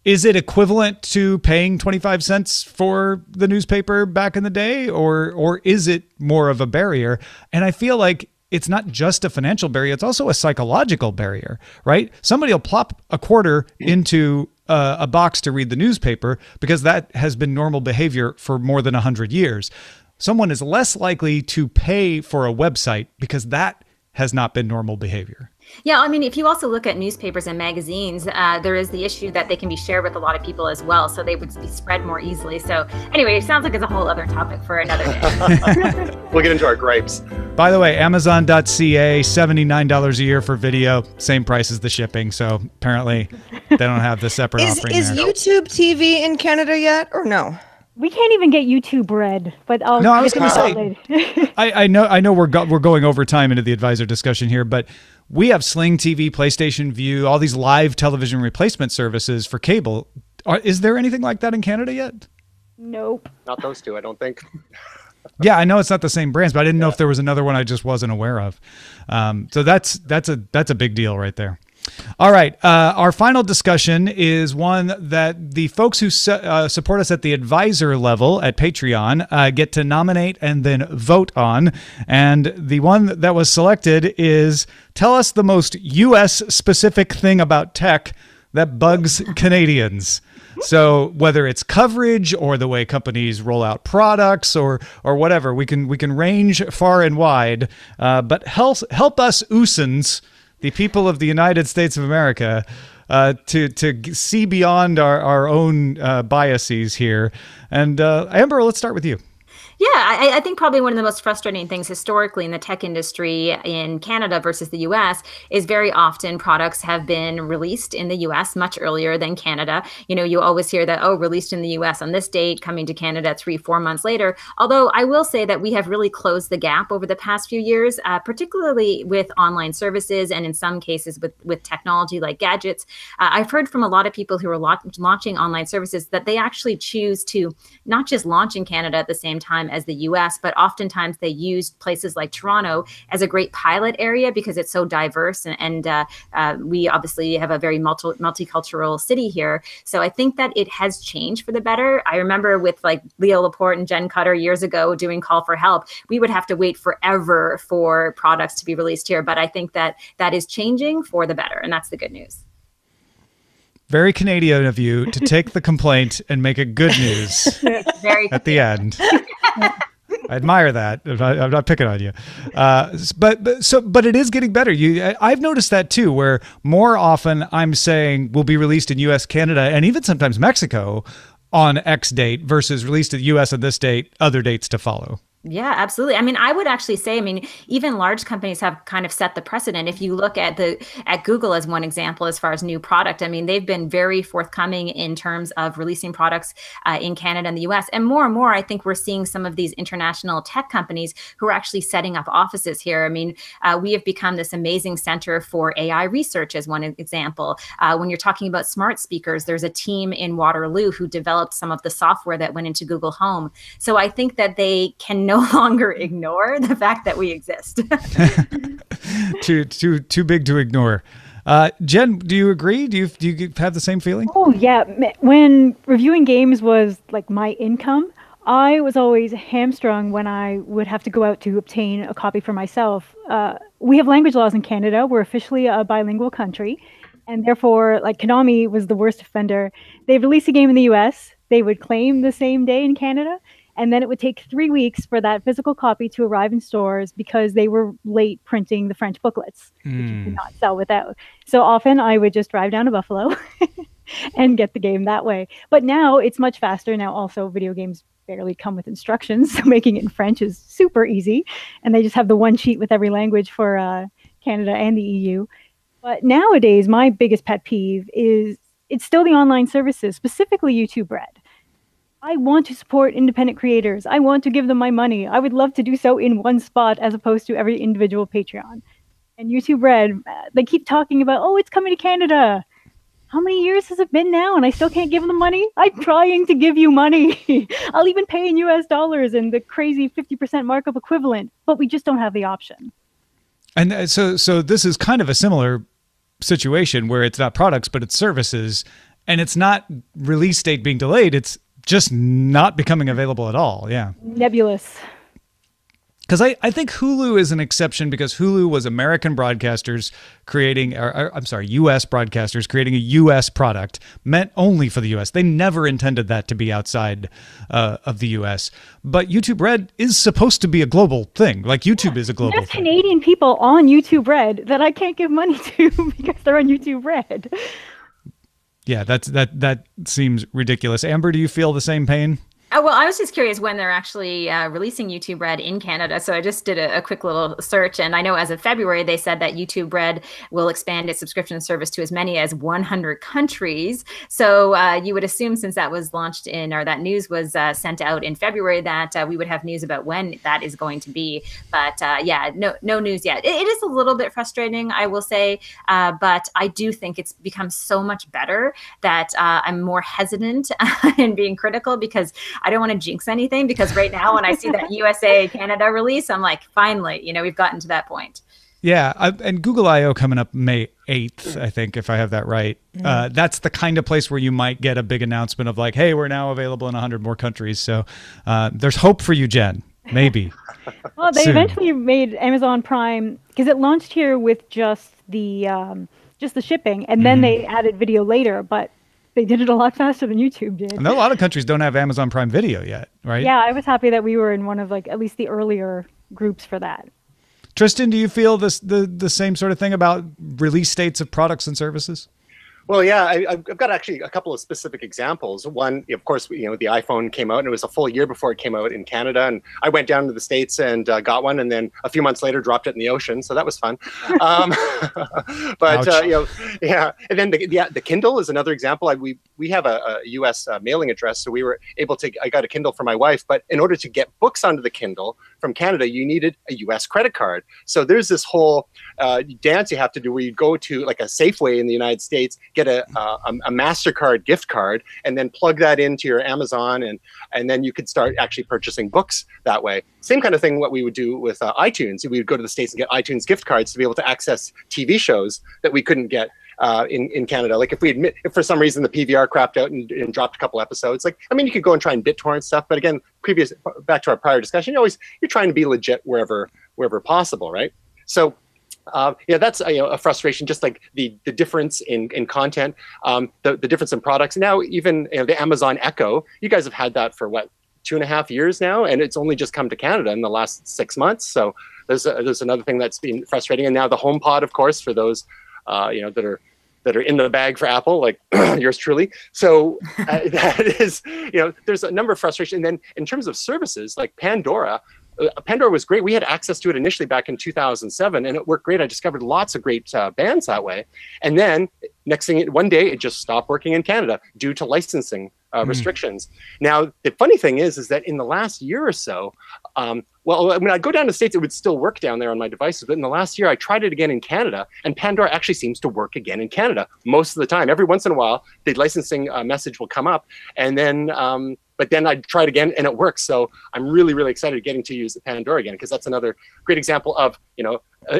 is it equivalent to paying 25 cents for the newspaper back in the day, or is it more of a barrier? And I feel like it's not just a financial barrier, it's also a psychological barrier, right? Somebody will plop a quarter into a box to read the newspaper because that has been normal behavior for more than 100 years. Someone is less likely to pay for a website because that has not been normal behavior. Yeah, if you also look at newspapers and magazines, there is the issue that they can be shared with a lot of people as well, so they would be spread more easily. So anyway, it sounds like it's a whole other topic for another day. We'll get into our gripes. By the way, Amazon.ca, $79 a year for video, same price as the shipping. So apparently they don't have the separate offering Is there. YouTube TV in Canada yet, or no? We can't even get YouTube Red, but I was going to say, I know we're going over time into the advisor discussion here, but we have Sling TV, PlayStation View, all these live television replacement services for cable. Is there anything like that in Canada yet? Nope. Not those two, I don't think. Yeah, I know it's not the same brands, but I didn't know if there was another one I just wasn't aware of. So that's a big deal right there. All right. Our final discussion is one that the folks who support us at the advisor level at Patreon get to nominate and then vote on. And the one that was selected is, tell us the most U.S. specific thing about tech that bugs Canadians. So whether it's coverage or the way companies roll out products or whatever, we can range far and wide. But help us Oosans, the people of the United States of America, to see beyond our own biases here. And Amber, let's start with you. Yeah, I think probably one of the most frustrating things historically in the tech industry in Canada versus the US is very often products have been released in the US much earlier than Canada. You know, you always hear that, oh, released in the US on this date, coming to Canada 3-4 months later. Although I will say that we have really closed the gap over the past few years, particularly with online services and in some cases with technology like gadgets. I've heard from a lot of people who are launching online services that they actually choose to not just launch in Canada at the same time as the US, but oftentimes they use places like Toronto as a great pilot area because it's so diverse. And we obviously have a very multicultural city here. So I think that it has changed for the better. I remember with like Leo Laporte and Jenn Cutter years ago doing Call for Help, we would have to wait forever for products to be released here. But I think that that is changing for the better. And that's the good news. Very Canadian of you to take the complaint and make it good news Very at the end. I admire that. I'm not picking on you, but it is getting better. I've noticed that too, where more often I'm saying will be released in U.S., Canada, and even sometimes Mexico on X date versus released in the U.S. on this date, other dates to follow. Yeah, absolutely. I mean, I would actually say, I mean, even large companies have kind of set the precedent. If you look at Google as one example, as far as new product, I mean, they've been very forthcoming in terms of releasing products in Canada and the US. And more, I think we're seeing some of these international tech companies who are actually setting up offices here. I mean, we have become this amazing center for AI research as one example. When you're talking about smart speakers, there's a team in Waterloo who developed some of the software that went into Google Home. So I think that they can no longer ignore the fact that we exist. too big to ignore. Jenn, do you agree? Do you have the same feeling? Oh yeah. When reviewing games was like my income, I was always hamstrung when I would have to go out to obtain a copy for myself. We have language laws in Canada. We're officially a bilingual country, and therefore, like Konami was the worst offender. They release a game in the US, they would claim the same day in Canada. And then it would take 3 weeks for that physical copy to arrive in stores because they were late printing the French booklets, which you could not sell without. So often I would just drive down to Buffalo and get the game that way. But now it's much faster. Now also video games barely come with instructions. So making it in French is super easy. And they just have the one sheet with every language for Canada and the EU. But nowadays, my biggest pet peeve is it's still the online services, specifically YouTube Red. I want to support independent creators. I want to give them my money. I would love to do so in one spot as opposed to every individual Patreon. And YouTube Red, they keep talking about, oh, it's coming to Canada. How many years has it been now and I still can't give them money? I'm trying to give you money. I'll even pay in US dollars and the crazy 50% markup equivalent, but we just don't have the option. And so this is kind of a similar situation where it's not products, but it's services. And it's not release date being delayed. It's just not becoming available at all. Yeah. Nebulous. Because I think Hulu is an exception because Hulu was American broadcasters creating, U.S. broadcasters creating a U.S. product meant only for the U.S. They never intended that to be outside of the U.S. But YouTube Red is supposed to be a global thing. Like YouTube is a global There's thing. Canadian people on YouTube Red that I can't give money to because they're on YouTube Red. Yeah, that seems ridiculous. Amber, do you feel the same pain? Well, I was just curious when they're actually releasing YouTube Red in Canada. So I just did a quick little search. And I know as of February, they said that YouTube Red will expand its subscription service to as many as 100 countries. So you would assume since that was launched or that news was sent out in February that we would have news about when that is going to be. But yeah, no news yet. It is a little bit frustrating, I will say. But I do think it's become so much better that I'm more hesitant in being critical because I don't want to jinx anything, because right now when I see that USA Canada release, I'm like, finally, we've gotten to that point. Yeah, and Google I/O coming up May 8th, I think, if I have that right. That's the kind of place where you might get a big announcement of like, hey, we're now available in 100 more countries. So there's hope for you, Jenn. Maybe. Well, they soon. eventually made Amazon Prime, because it launched here with just the just the shipping, and then they added video later, but they did it a lot faster than YouTube did. And a lot of countries don't have Amazon Prime Video yet, right? Yeah, I was happy that we were in one of like at least the earlier groups for that. Tristan, do you feel the same sort of thing about release dates of products and services? Well, yeah, I've got actually a couple of specific examples. One, of course, the iPhone came out, and it was a full year before it came out in Canada. And I went down to the States and got one, and then a few months later dropped it in the ocean. So that was fun. Yeah. And then the Kindle is another example. We have a U.S. mailing address, so we were able to. I got a Kindle for my wife, but in order to get books onto the Kindle from Canada, you needed a U.S. credit card. So there's this whole dance you have to do where you go to like a Safeway in the United States, get a MasterCard gift card, and then plug that into your Amazon, and then you could start actually purchasing books that way. Same kind of thing what we would do with iTunes. We would go to the States and get iTunes gift cards to be able to access TV shows that we couldn't get in Canada. Like if for some reason the PVR crapped out and dropped a couple episodes, you could go and try and BitTorrent stuff, but again, back to our prior discussion, you're trying to be legit wherever possible, right? So that's a frustration, just like the difference in content, the difference in products. Now, even the Amazon Echo, you guys have had that for what, 2.5 years now, and it's only just come to Canada in the last 6 months. So there's another thing that's been frustrating. And now the HomePod, of course, for those that are in the bag for Apple, like yours truly. So that is, there's a number of frustrations. And then in terms of services, like Pandora was great. We had access to it initially back in 2007, and it worked great. I discovered lots of great bands that way. And then one day it just stopped working in Canada due to licensing restrictions. Now, the funny thing is that in the last year or so, when I'd go down to the States, it would still work down there on my devices. But in the last year, I tried it again in Canada, and Pandora actually seems to work again in Canada most of the time. Every once in a while, the licensing message will come up, and then but then I'd try it again, and it works. So I'm really, really excited getting to use Pandora again, because that's another great example of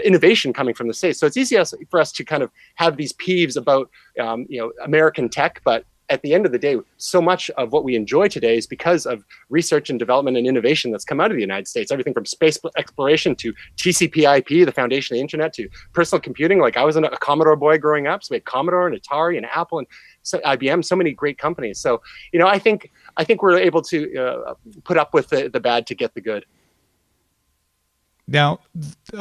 innovation coming from the States. So it's easy for us to kind of have these peeves about American tech, but at the end of the day, so much of what we enjoy today is because of research and development and innovation that's come out of the United States. Everything from space exploration to TCP/IP, the foundation of the internet, to personal computing. Like I was a Commodore boy growing up, so we had Commodore and Atari and Apple and IBM, so many great companies. So I think we're able to put up with the bad to get the good. Now,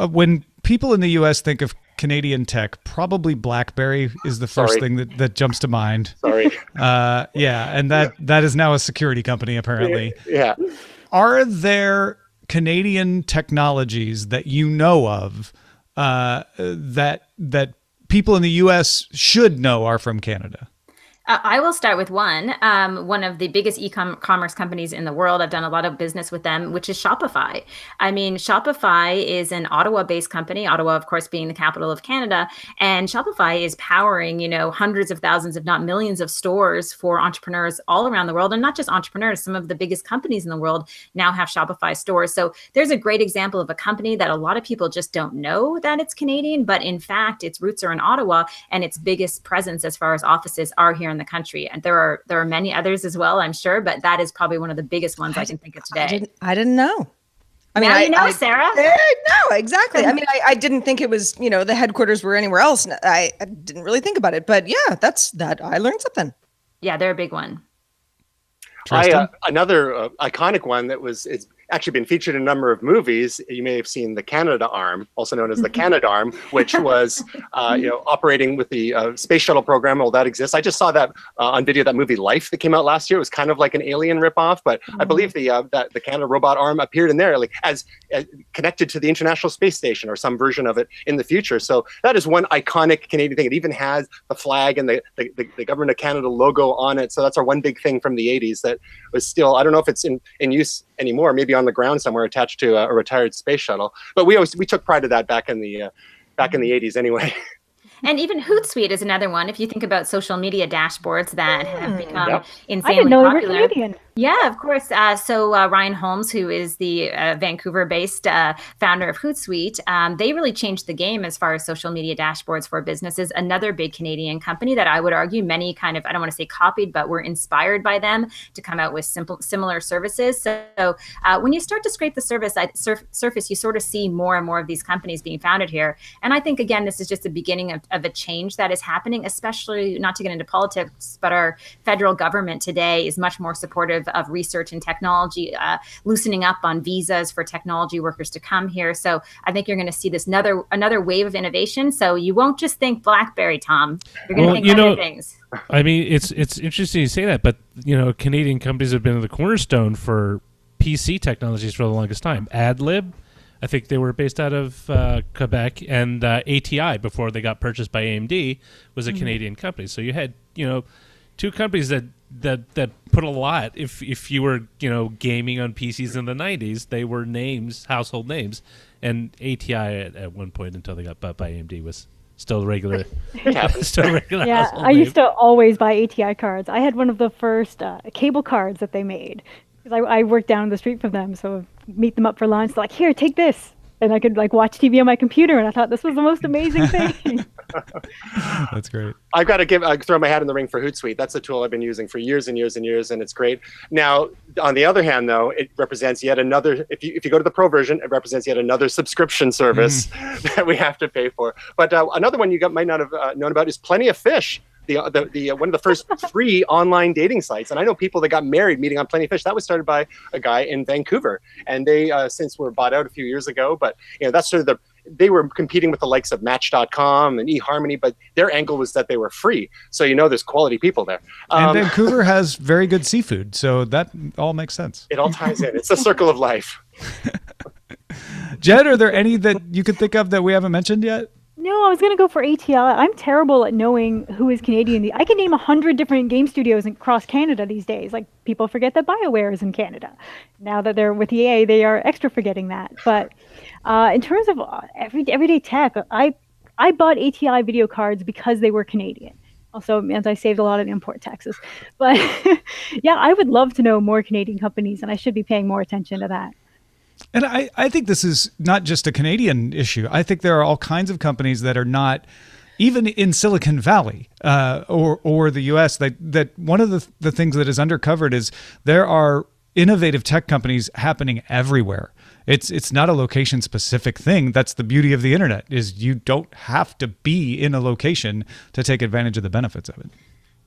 when people in the U.S. think of Canadian tech, probably BlackBerry is the first thing that jumps to mind. Sorry. And that is now a security company, apparently. Yeah. Are there Canadian technologies that you know of that people in the U.S. should know are from Canada? I will start with one of the biggest e-commerce companies in the world. I've done a lot of business with them, which is Shopify. I mean, Shopify is an Ottawa-based company, Ottawa, of course, being the capital of Canada. And Shopify is powering, hundreds of thousands, if not millions of stores for entrepreneurs all around the world. And not just entrepreneurs, some of the biggest companies in the world now have Shopify stores. So there's a great example of a company that a lot of people just don't know that it's Canadian, but in fact, its roots are in Ottawa, and its biggest presence as far as offices are here in the country. And there are many others as well, I'm sure, but that is probably one of the biggest ones I can think of today. I didn't know. I mean, now Sarah. No, exactly. I mean, I didn't think it was, the headquarters were anywhere else. I didn't really think about it, but yeah, I learned something. Yeah, they're a big one. Another iconic one that it's actually been featured in a number of movies. You may have seen the Canadarm, also known as the Canadarm, which was operating with the space shuttle program. Well, that exists. I just saw that on video, that movie Life that came out last year. It was kind of like an Alien ripoff, but I believe the Canada robot arm appeared in there, like as connected to the International Space Station or some version of it in the future. So that is one iconic Canadian thing. It even has the flag and the Government of Canada logo on it. So that's our one big thing from the 80s that was still, I don't know if it's in use anymore, maybe on the ground somewhere attached to a retired space shuttle. But we took pride of that back in the 80s anyway. And even Hootsuite is another one. If you think about social media dashboards that have become insanely I didn't know popular. They were Canadian. Yeah, of course. So Ryan Holmes, who is the Vancouver-based founder of Hootsuite, they really changed the game as far as social media dashboards for businesses. Another big Canadian company that I would argue many kind of, I don't want to say copied, but were inspired by them to come out with similar services. So when you start to scrape the surface, you sort of see more and more of these companies being founded here. And I think, again, this is just the beginning of a change that is happening, especially, not to get into politics, but our federal government today is much more supportive of research and technology, loosening up on visas for technology workers to come here. So I think you're going to see this another wave of innovation. So you won't just think BlackBerry, Tom. You're going to think other things. I mean, it's interesting you say that, but Canadian companies have been the cornerstone for PC technologies for the longest time. AdLib, I think they were based out of Quebec, and ATI, before they got purchased by AMD, was a Canadian company. So you had two companies that put a lot. If you were gaming on PCs in the 90s, they were household names, and ATI at one point, until they got bought by AMD, was still regular. Still regular. Yeah, I used to always buy ATI cards. I had one of the first cable cards that they made, because I worked down the street from them. So meet them up for lunch. They're like, here, take this. And I could watch TV on my computer, and I thought this was the most amazing thing. That's great. I've got to throw my hat in the ring for Hootsuite. That's a tool I've been using for years and years and years, and it's great. Now, on the other hand, though, it represents yet another. If you go to the pro version, it represents yet another subscription service that we have to pay for. But another one you might not have known about is Plenty of Fish. The one of the first free online dating sites. And I know people that got married meeting on Plenty of Fish. That was started by a guy in Vancouver, and they since were bought out a few years ago. But that's sort of they were competing with the likes of Match.com and eHarmony, but their angle was that they were free. So there's quality people there. And Vancouver has very good seafood, so that all makes sense. It all ties in. It's a circle of life. Jenn, are there any that you could think of that we haven't mentioned yet? No, I was going to go for ATI. I'm terrible at knowing who is Canadian. I can name 100 different game studios across Canada these days. People forget that BioWare is in Canada. Now that they're with EA, they are extra forgetting that. But in terms of everyday tech, I bought ATI video cards because they were Canadian. Also, meant I saved a lot of import taxes. But yeah, I would love to know more Canadian companies, and I should be paying more attention to that. And I think this is not just a Canadian issue. I think there are all kinds of companies that are not, even in Silicon Valley or the US, that one of the things that is undercovered is there are innovative tech companies happening everywhere. It's not a location specific thing. That's the beauty of the internet, is you don't have to be in a location to take advantage of the benefits of it.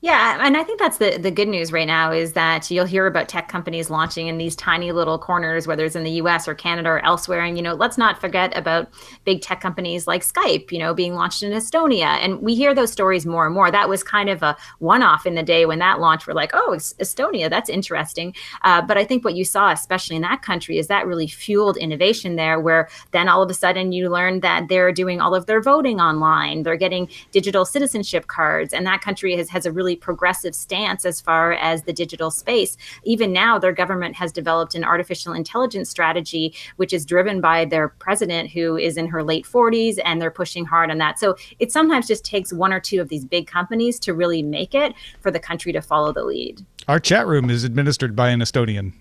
Yeah, and I think that's the good news right now, is that you'll hear about tech companies launching in these tiny little corners, whether it's in the US or Canada or elsewhere. And, let's not forget about big tech companies like Skype, being launched in Estonia. And we hear those stories more and more. That was kind of a one-off in the day when that launched. We're like, oh, it's Estonia, that's interesting. But I think what you saw, especially in that country, is that really fueled innovation there, where then all of a sudden you learned that they're doing all of their voting online. They're getting digital citizenship cards. And that country has a really progressive stance as far as the digital space. Even now, their government has developed an artificial intelligence strategy, which is driven by their president, who is in her late 40s, and they're pushing hard on that. So it sometimes just takes one or two of these big companies to really make it for the country to follow the lead. Our chat room is administered by an Estonian.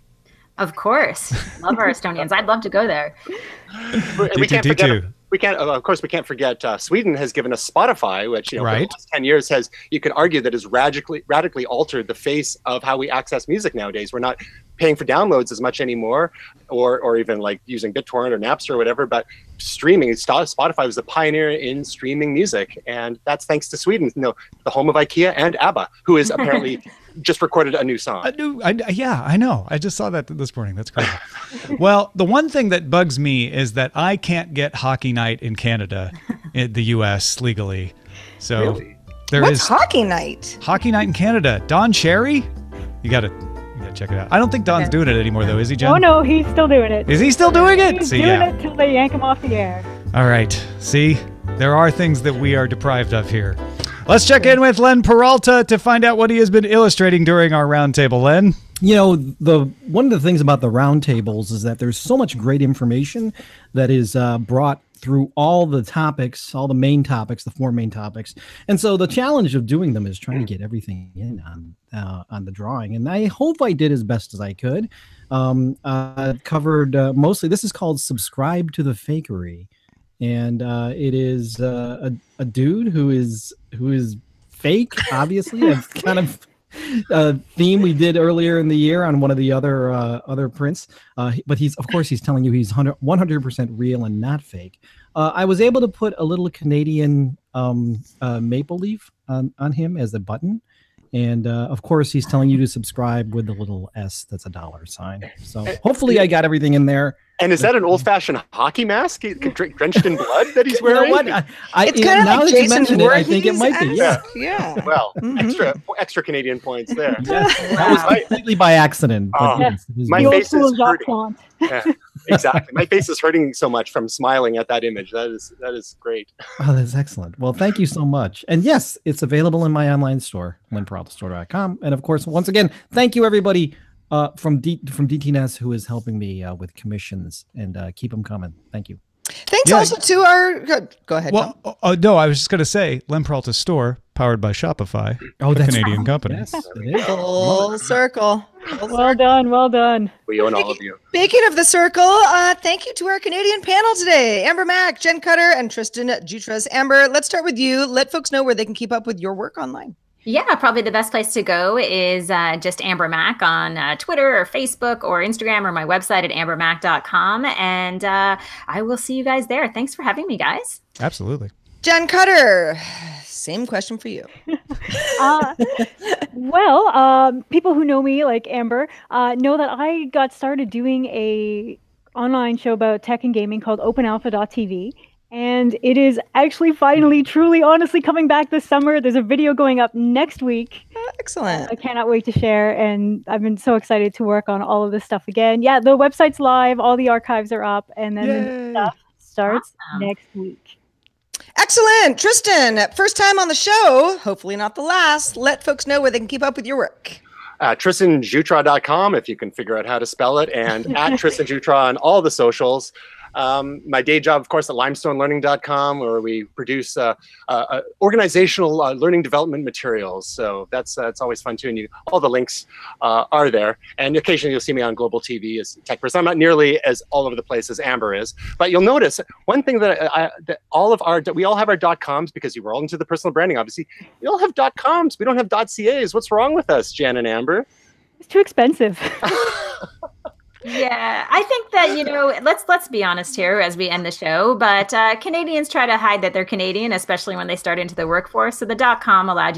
Of course. Love our Estonians. I'd love to go there. We can't forget. Of course, we can't forget Sweden has given us Spotify, which for the last 10 years you could argue that has radically altered the face of how we access music nowadays. We're not paying for downloads as much anymore, or even using BitTorrent or Napster or whatever, but streaming. Spotify was the pioneer in streaming music, and that's thanks to Sweden, the home of IKEA and ABBA, who is apparently just recorded a new song. Yeah, I know. I just saw that this morning. That's crazy. Well, the one thing that bugs me is that I can't get Hockey Night in Canada, in the U.S. legally. So really? What's Hockey Night? Hockey Night in Canada. Don Cherry? You gotta check it out. I don't think Don's doing it anymore, though, is he, Jenn? Oh, no, he's still doing it. Is he still doing it? He's doing it till they yank him off the air. All right. See, there are things that we are deprived of here. Let's check in with Len Peralta to find out what he has been illustrating during our roundtable. Len? One of the things about the roundtables is that there's so much great information that is brought through all the topics, all the main topics, the 4 main topics. And so the challenge of doing them is trying to get everything in on the drawing. And I hope I did as best as I could. Covered mostly, this is called Subscribe to the Fakery. And it is a dude who is fake, obviously. That's kind of a theme we did earlier in the year on one of the other prints. But he's telling you he's 100% real and not fake. I was able to put a little Canadian maple leaf on him as a button. And of course, he's telling you to subscribe with the little S that's a $sign. So hopefully I got everything in there. And is that an old-fashioned hockey mask drenched in blood that he's wearing? You know what? It's kind of like Jason Voorhees. I think it might be. Yeah. Well, extra Canadian points there. That was completely by accident. But yes, my face is hurting. Yeah, exactly. My face is hurting so much from smiling at that image. That is great. Oh, that's excellent. Well, thank you so much. And yes, it's available in my online store, lynnperaltastore.com. And of course, once again, thank you everybody from DTNS who is helping me with commissions, and keep them coming. Thank you. Thanks also to our. Go ahead. Well, no, I was just going to say, Lynn Peralta's store, powered by Shopify, a Canadian company. Yes, full circle. Well done. Well done. We own all of you. Speaking of the circle, thank you to our Canadian panel today, Amber Mack, Jenn Cutter, and Tristan Jutras. Amber, let's start with you. Let folks know where they can keep up with your work online. Yeah, probably the best place to go is just Amber Mack on Twitter or Facebook or Instagram, or my website at ambermack.com. And I will see you guys there. Thanks for having me, guys. Absolutely. Jenn Cutter, same question for you. People who know me, like Amber, know that I got started doing a online show about tech and gaming called OpenAlpha.tv. And it is actually finally, truly, honestly coming back this summer. There's a video going up next week. Excellent. I cannot wait to share. And I've been so excited to work on all of this stuff again. Yeah, the website's live. All the archives are up. And then the new stuff starts next week. Excellent. Tristan, first time on the show. Hopefully not the last. Let folks know where they can keep up with your work. TristanJutra.com, if you can figure out how to spell it. And at Tristan Jutra on all the socials. My day job, of course, at limestonelearning.com, where we produce organizational learning development materials. So that's always fun too. And all the links are there. And occasionally you'll see me on global TV as tech person. I'm not nearly as all over the place as Amber is, but you'll notice one thing that we all have our .coms, because you were all into the personal branding. Obviously, we all have .coms. We don't have .cas. What's wrong with us, Jen and Amber? It's too expensive. Yeah, I think that, let's be honest here as we end the show, but Canadians try to hide that they're Canadian, especially when they start into the workforce. So the .com allowed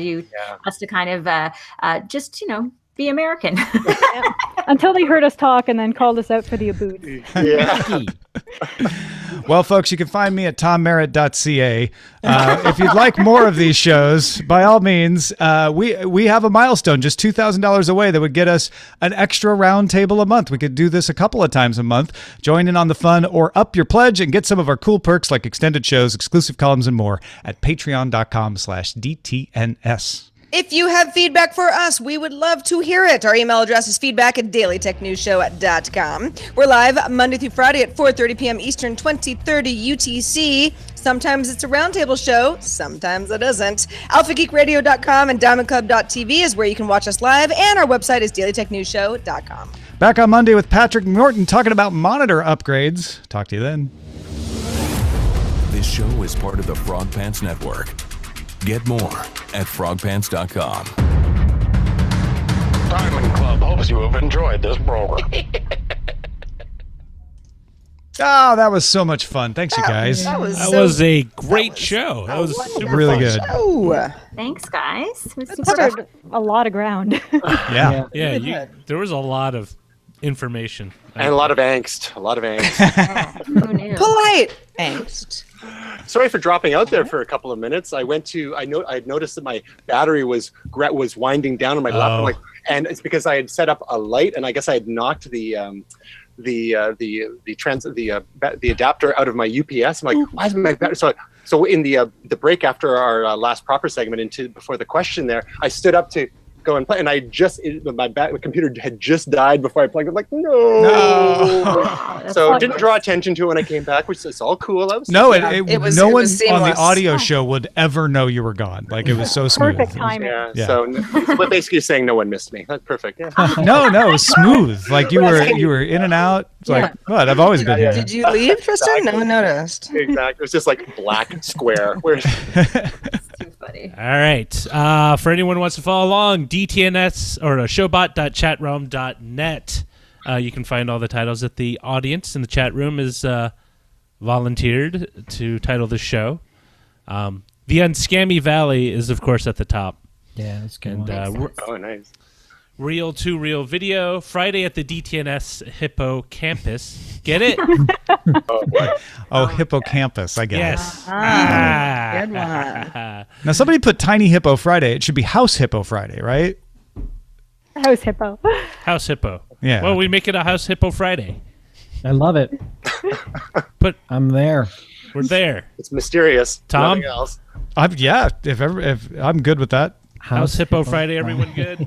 us to kind of just, be American. Until they heard us talk and then called us out for the abood. Yeah. Well, folks, you can find me at tommerritt.ca. If you'd like more of these shows, by all means, we have a milestone, just $2,000 away, that would get us an extra round table a month. We could do this a couple of times a month. Join in on the fun or up your pledge and get some of our cool perks like extended shows, exclusive columns, and more at patreon.com/DTNS. If you have feedback for us, we would love to hear it. Our email address is feedback@dailytechnewsshow.com. We're live Monday through Friday at 4:30 p.m. Eastern, 2030 UTC. Sometimes it's a roundtable show, sometimes it isn't. AlphaGeekRadio.com and DiamondClub.tv is where you can watch us live, and our website is dailytechnewsshow.com. Back on Monday with Patrick Norton talking about monitor upgrades. Talk to you then. This show is part of the Frog Pants Network. Get more at frogpants.com. Diamond Club hopes you have enjoyed this program. Oh, that was so much fun. Thanks, you guys. That was a great show. That was super really good. Thanks, guys. It was We super covered a lot of ground. Yeah. There was a lot of information. And a lot of angst. Who knew? Polite angst. Sorry for dropping out there for a couple of minutes. I had noticed that my battery was winding down on my laptop, and it's because I had set up a light, and I guess I had knocked the adapter out of my UPS. I'm like, why is my battery? So in the break after our last proper segment before the question there, I stood up to go and play, and my computer had just died before I plugged it. I'm like, no. So didn't draw attention to it when I came back, which is all cool. No one on the audio show would ever know you were gone. Like, it was so smooth. Perfect timing. Yeah. So we're basically saying no one missed me. That's perfect. Yeah. No, it was smooth. Like you were in and out. It's like, what? I've always been here. Did you leave, Tristan? No one noticed. Exactly. It was just like black square. Too funny. All right. For anyone who wants to follow along, DTNS or showbot.chatroom.net. You can find all the titles that the audience in the chat room is volunteered to title the show. The Unscammy Valley is, of course, at the top. Yeah, that's good. And Oh, nice. Reel to Reel Video, Friday at the DTNS Hippo Campus. Get it? Oh, boy. Oh, Hippocampus, I guess. Yes. Good one. Now, somebody put Tiny Hippo Friday. It should be House Hippo Friday, right? House Hippo. House Hippo. Yeah. Well, we make it a House Hippo Friday. I love it. But I'm there. we're there. It's mysterious. Tom? Nothing else. Yeah, if I'm good with that. House Hippo Friday, everyone good?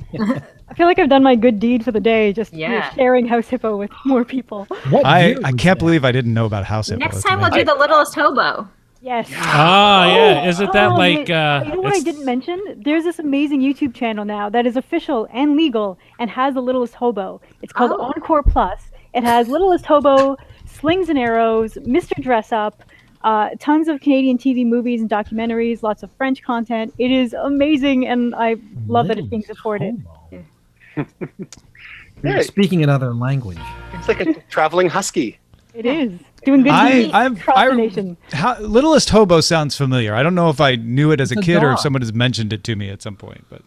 I feel like I've done my good deed for the day, just Yeah. sharing House Hippo with more people. What I year was can't that? believe I didn't know about House Hippo. Next That's time we'll amazing. do the Littlest Hobo. Yes. Ah, yeah. Isn't that like... you know what I it's- didn't mention? There's this amazing YouTube channel now that is official and legal and has the Littlest Hobo. It's called Oh. Encore Plus. It has Littlest Hobo, Slings and Arrows, Mr. Dress Up, tons of Canadian TV movies and documentaries, lots of French content. It is amazing, and I love that it's being supported. Yeah, Speaking another language. it's like a traveling husky. It is. Doing good deeds across the nation. Littlest Hobo sounds familiar. I don't know if I knew it as a It's a kid or if dog. someone has mentioned it to me at some point. But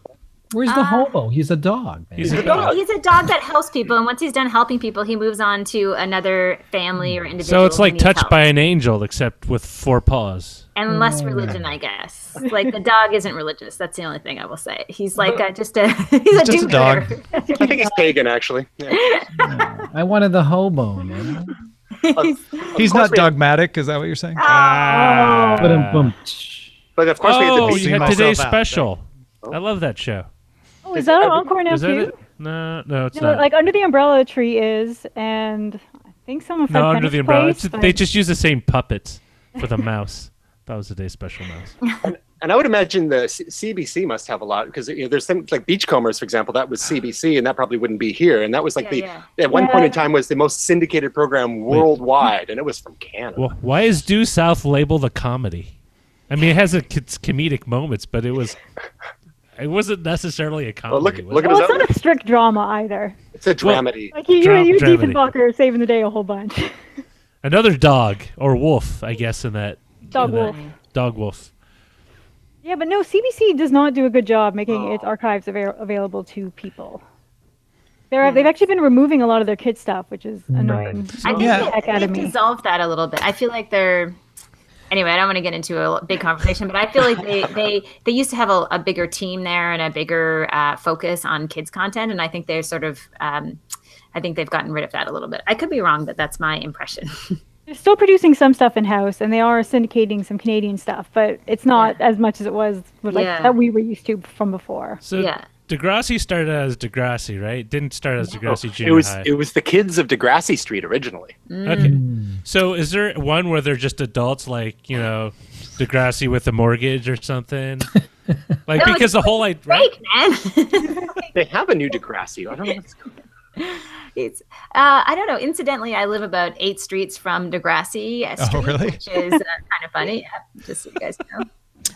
Where's the hobo? He's a dog. Man. He's a dog. He's a dog that helps people, and once he's done helping people, he moves on to another family or individual. So it's who like needs Touched help. by an Angel, except with 4 paws. And less religion, I guess. Like the dog isn't religious. That's the only thing I will say. He's like just a he's a just a dog. I think he's pagan, actually. Yeah. I wanted the hobo, man. he's not dogmatic. Is that what you're saying? Ba-dum-bum. But of course, we had Oh, to you beat had myself today's out. special. I love that show. Oh, is that on Encore now Is that too? it? No, it's You know, not. like Under the Umbrella Tree is, and I think some of No, Under Tennis the Umbrella. Place, It's- but- They just use the same puppets for the mouse. That was today's special mouse. And I would imagine the CBC must have a lot because there's things like Beachcombers, for example, that was CBC, and that probably wouldn't be here. And that was like at one point in time was the most syndicated program worldwide, and it was from Canada. Well, why is Due South labeled a comedy? I mean, it has its comedic moments, but it wasn't necessarily a comedy. Look at Well, his it's not a strict drama either. It's a dramedy. Like you and Dramedy. Diefenbacher are saving the day a whole bunch. Another dog or wolf, I guess, in that Dog wolf. Dog wolf. Yeah, but no, CBC does not do a good job making its archives available to people. They've actually been removing a lot of their kid stuff, which is annoying. I think Heck out of they've me. dissolved that a little bit. I feel like they're. Anyway, I don't want to get into a big conversation, but I feel like they used to have a bigger team there and a bigger focus on kids content, and I think they're sort of. I think they've gotten rid of that a little bit. I could be wrong, but that's my impression. They're still producing some stuff in house, and they are syndicating some Canadian stuff, but it's not as much as it was that we were used to from before. So Degrassi started as Degrassi, right? Didn't start as Degrassi Junior High. It was the kids of Degrassi Street originally. Okay. So is there one where they're just adults, like, Degrassi with a mortgage or something? Like, No, because the whole great, man. They have a new Degrassi. I don't know what's called. It's I don't know. Incidentally, I live about 8 streets from Degrassi Street, really? which is kind of funny. Yeah, just so you guys know.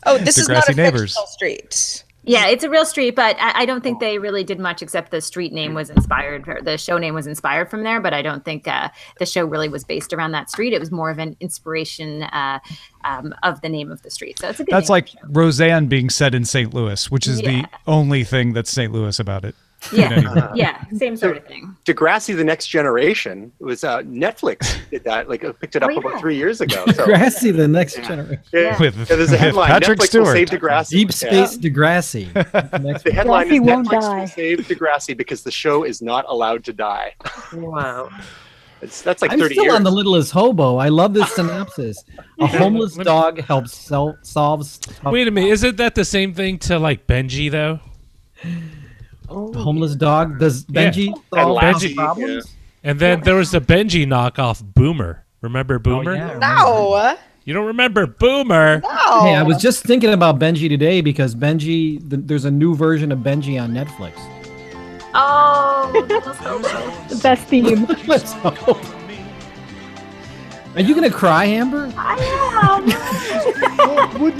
Oh, this is not a Degrassi neighbors. fictional street. Yeah, it's a real street, but I don't think they really did much except the street name was inspired, or the show name was inspired from there. But I don't think the show really was based around that street. It was more of an inspiration of the name of the street. So it's a good. That's name like for the show. Roseanne being set in St. Louis, which is the only thing that's St. Louis about it. Yeah, yeah, same sort of thing. Degrassi: The Next Generation was Netflix did that, picked it up about 3 years ago. So, Degrassi, the next generation. yeah, With- there's a with headline: Patrick Netflix will Stewart. save Degrassi. Deep Space Degrassi. The headline is Degrassi won't Netflix die. will save Degrassi because the show is not allowed to die. Wow. That's like I'm 30 still years. on the littlest hobo. I love this synopsis. A homeless dog helps solves. Wait a minute, isn't that the same thing to like Benji though? The homeless dog. Does Benji solve Benji- problems? And then there was the Benji knockoff Boomer. Remember Boomer? yeah. No. You don't remember Boomer? No. Hey, I was just thinking about Benji today because there's a new version of Benji on Netflix. Oh, The best theme. Let's hope. Are you gonna cry, Amber? I am.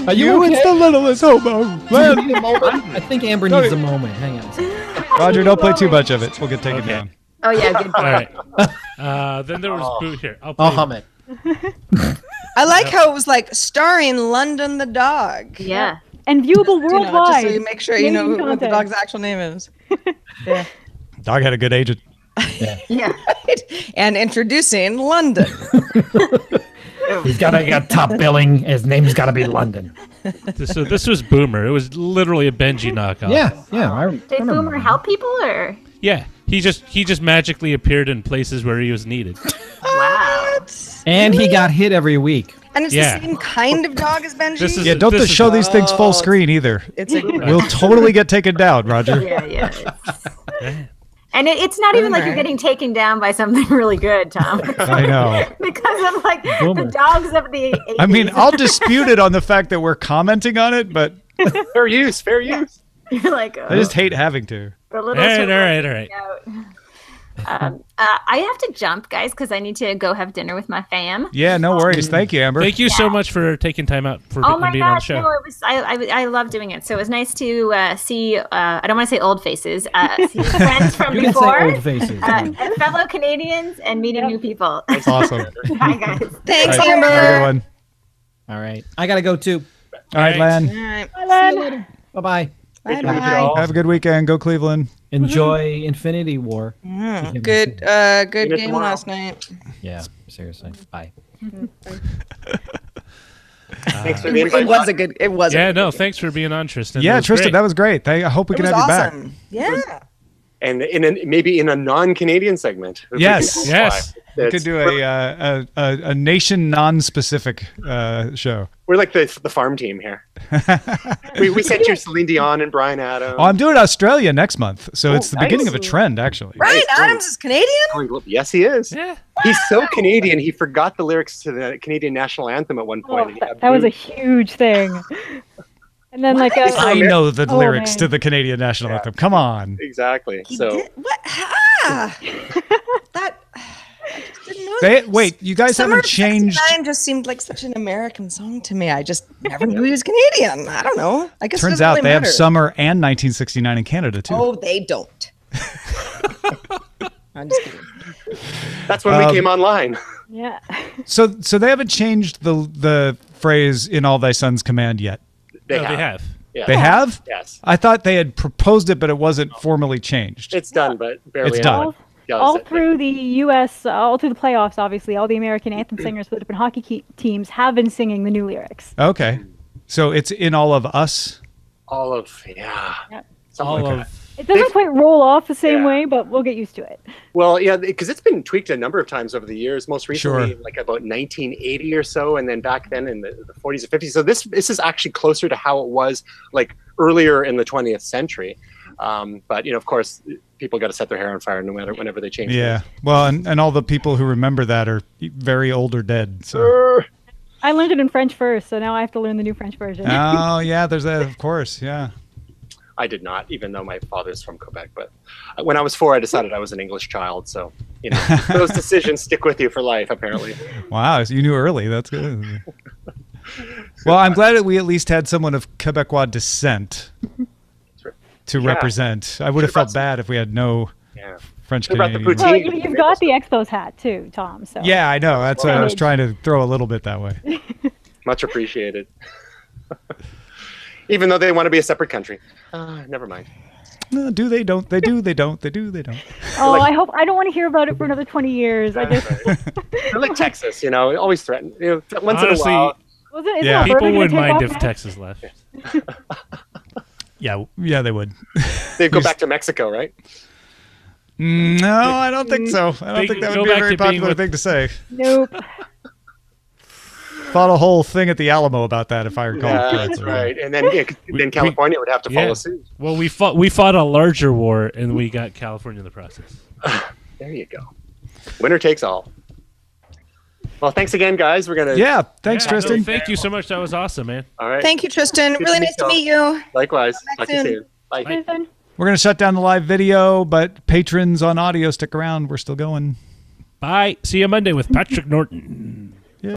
Are you okay? It's the littlest hobo. Do you need a moment? I think Amber needs a moment. Hang on a second. Roger, don't play too much of it. We'll get taken down. Oh yeah, good. All right. Then there was Boo here. I'll hum it. I like how it was like starring London the dog. Yeah. And viewable worldwide. Just so you make sure you know what the content. dog's actual name is. Dog had a good agent. Yeah. Right? And introducing London. He's got to get top billing. His name's got to be London. So this was Boomer. It was literally a Benji knockoff. Yeah. I Did remember Boomer that. help people or? Yeah. He just magically appeared in places where he was needed. Wow. And he got hit every week. And it's Yeah. the same kind of dog as Benji? This is- Yeah, don't this just is- show these things full screen either. It's a We'll totally get taken down, Roger. Yeah. And it's not even like you're getting taken down by something really good, Tom. I know. Because of like Boomer. the dogs of the 80s. I mean, I'll dispute it on the fact that we're commenting on it, but Fair use. Fair use. You're like, I just hate having to. the All little right. I have to jump, guys, because I need to go have dinner with my fam. Yeah, no worries. Thank you, Amber. Thank you so much for taking time out for Oh my being on the gosh, show. no, it was I love doing it. So it was nice to see I don't want to say old faces, see friends from You can before, say old faces. and fellow Canadians, and meeting new people. That's awesome. Bye, guys. Thanks, All right, Amber. have a good one. All right. I got to go too. All right, Lan. All right. Bye, Len. Bye-bye. Bye-bye. Have a good weekend. Go Cleveland. Enjoy Infinity War. Good game last night. Yeah, seriously. Bye. Thanks for the It invite. was a good. It was. Yeah, a good no, game. thanks for being on, Tristan. Yeah, was Tristan, great. that was great. I hope we It can was have you back. awesome. Yeah. And maybe in a non-Canadian segment. Yes. Yes. We could do a nation non-specific show. We're like the farm team here. we sent you Celine Dion and Brian Adams. Oh, I'm doing Australia next month, so it's the nice. beginning of a trend, actually. Brian Nice. Adams is Canadian. Yes, he is. Yeah. He's so Canadian, he forgot the lyrics to the Canadian national anthem at one point. Oh, and he got that was a booed. huge thing. And then like I know the Oh, lyrics man. to the Canadian national anthem. Come on. Exactly. He So did what? That. I just didn't know that. Wait, you guys Summer haven't of changed. 69 just seemed like such an American song to me. I just never knew he was Canadian. I don't know. I guess it Turns doesn't out really they have matter. summer and 1969 in Canada too. Oh, they don't. I'm just kidding. that's when we came online. Yeah. So they haven't changed the phrase "in all thy son's command" yet. They No, have. they have. Yeah. They have? Yes. I thought they had proposed it, but it wasn't formally changed. It's done, but barely. It's done. anyone does All it. through the U.S., all through the playoffs, obviously, all the American anthem singers for the different hockey teams have been singing the new lyrics. Okay. So it's in all of us. All of yeah. Yep. Something All like of that. It doesn't quite roll off the same Yeah. way, but we'll get used to it. Well, yeah, because it's been tweaked a number of times over the years. Most recently, Sure. like about 1980 or so, and then back then in the 40s and 50s. So this is actually closer to how it was like earlier in the 20th century. But of course, people got to set their hair on fire no matter whenever they change. Yeah. Well, and all the people who remember that are very old or dead. So. things. I learned it in French first, so now I have to learn the new French version. Oh yeah, there's that. Of course, yeah. I did not, even though my father's from Quebec. But when I was 4, I decided I was an English child. So those decisions stick with you for life, apparently. Wow, so you knew early. That's good. Well, I'm glad that we at least had someone of Quebecois descent to Yeah. represent. I would have felt bad if we had no Yeah. French What about the Canadian. poutine? Well, you've got the Expos hat too, Tom. So Yeah, I know. That's why I was Well, trying to throw a little bit that way. Much appreciated. Even though they want to be a separate country. Never mind. No, do they? Don't they? Do they? Don't they? Do they? Don't? Oh, like- I don't want to hear about it for another 20 years. I just They're like Texas, always threaten. Once Honestly, in a while. isn't Yeah. Alberta people gonna wouldn't take mind off if now? Texas left. Yeah, they would. They go back to Mexico, right? No, I don't think so. I don't They think that go would be a back very to being popular with- thing to say. Nope. Fought a whole thing at the Alamo about that, if I recall. Yeah, correctly. that's right. And then California would have to follow suit. Well, we fought a larger war, and we got California in the process. There you go. Winner takes all. Well, thanks again, guys. We're gonna. Yeah, thanks, Yeah, Tristan. no, thank you so much. That was awesome, man. All right. Thank you, Tristan. Good Really to nice to meet meet you. Likewise. Back Talk to you soon. soon. Bye. Nathan? We're going to shut down the live video, but patrons on audio, stick around. We're still going. Bye. See you Monday with Patrick Norton.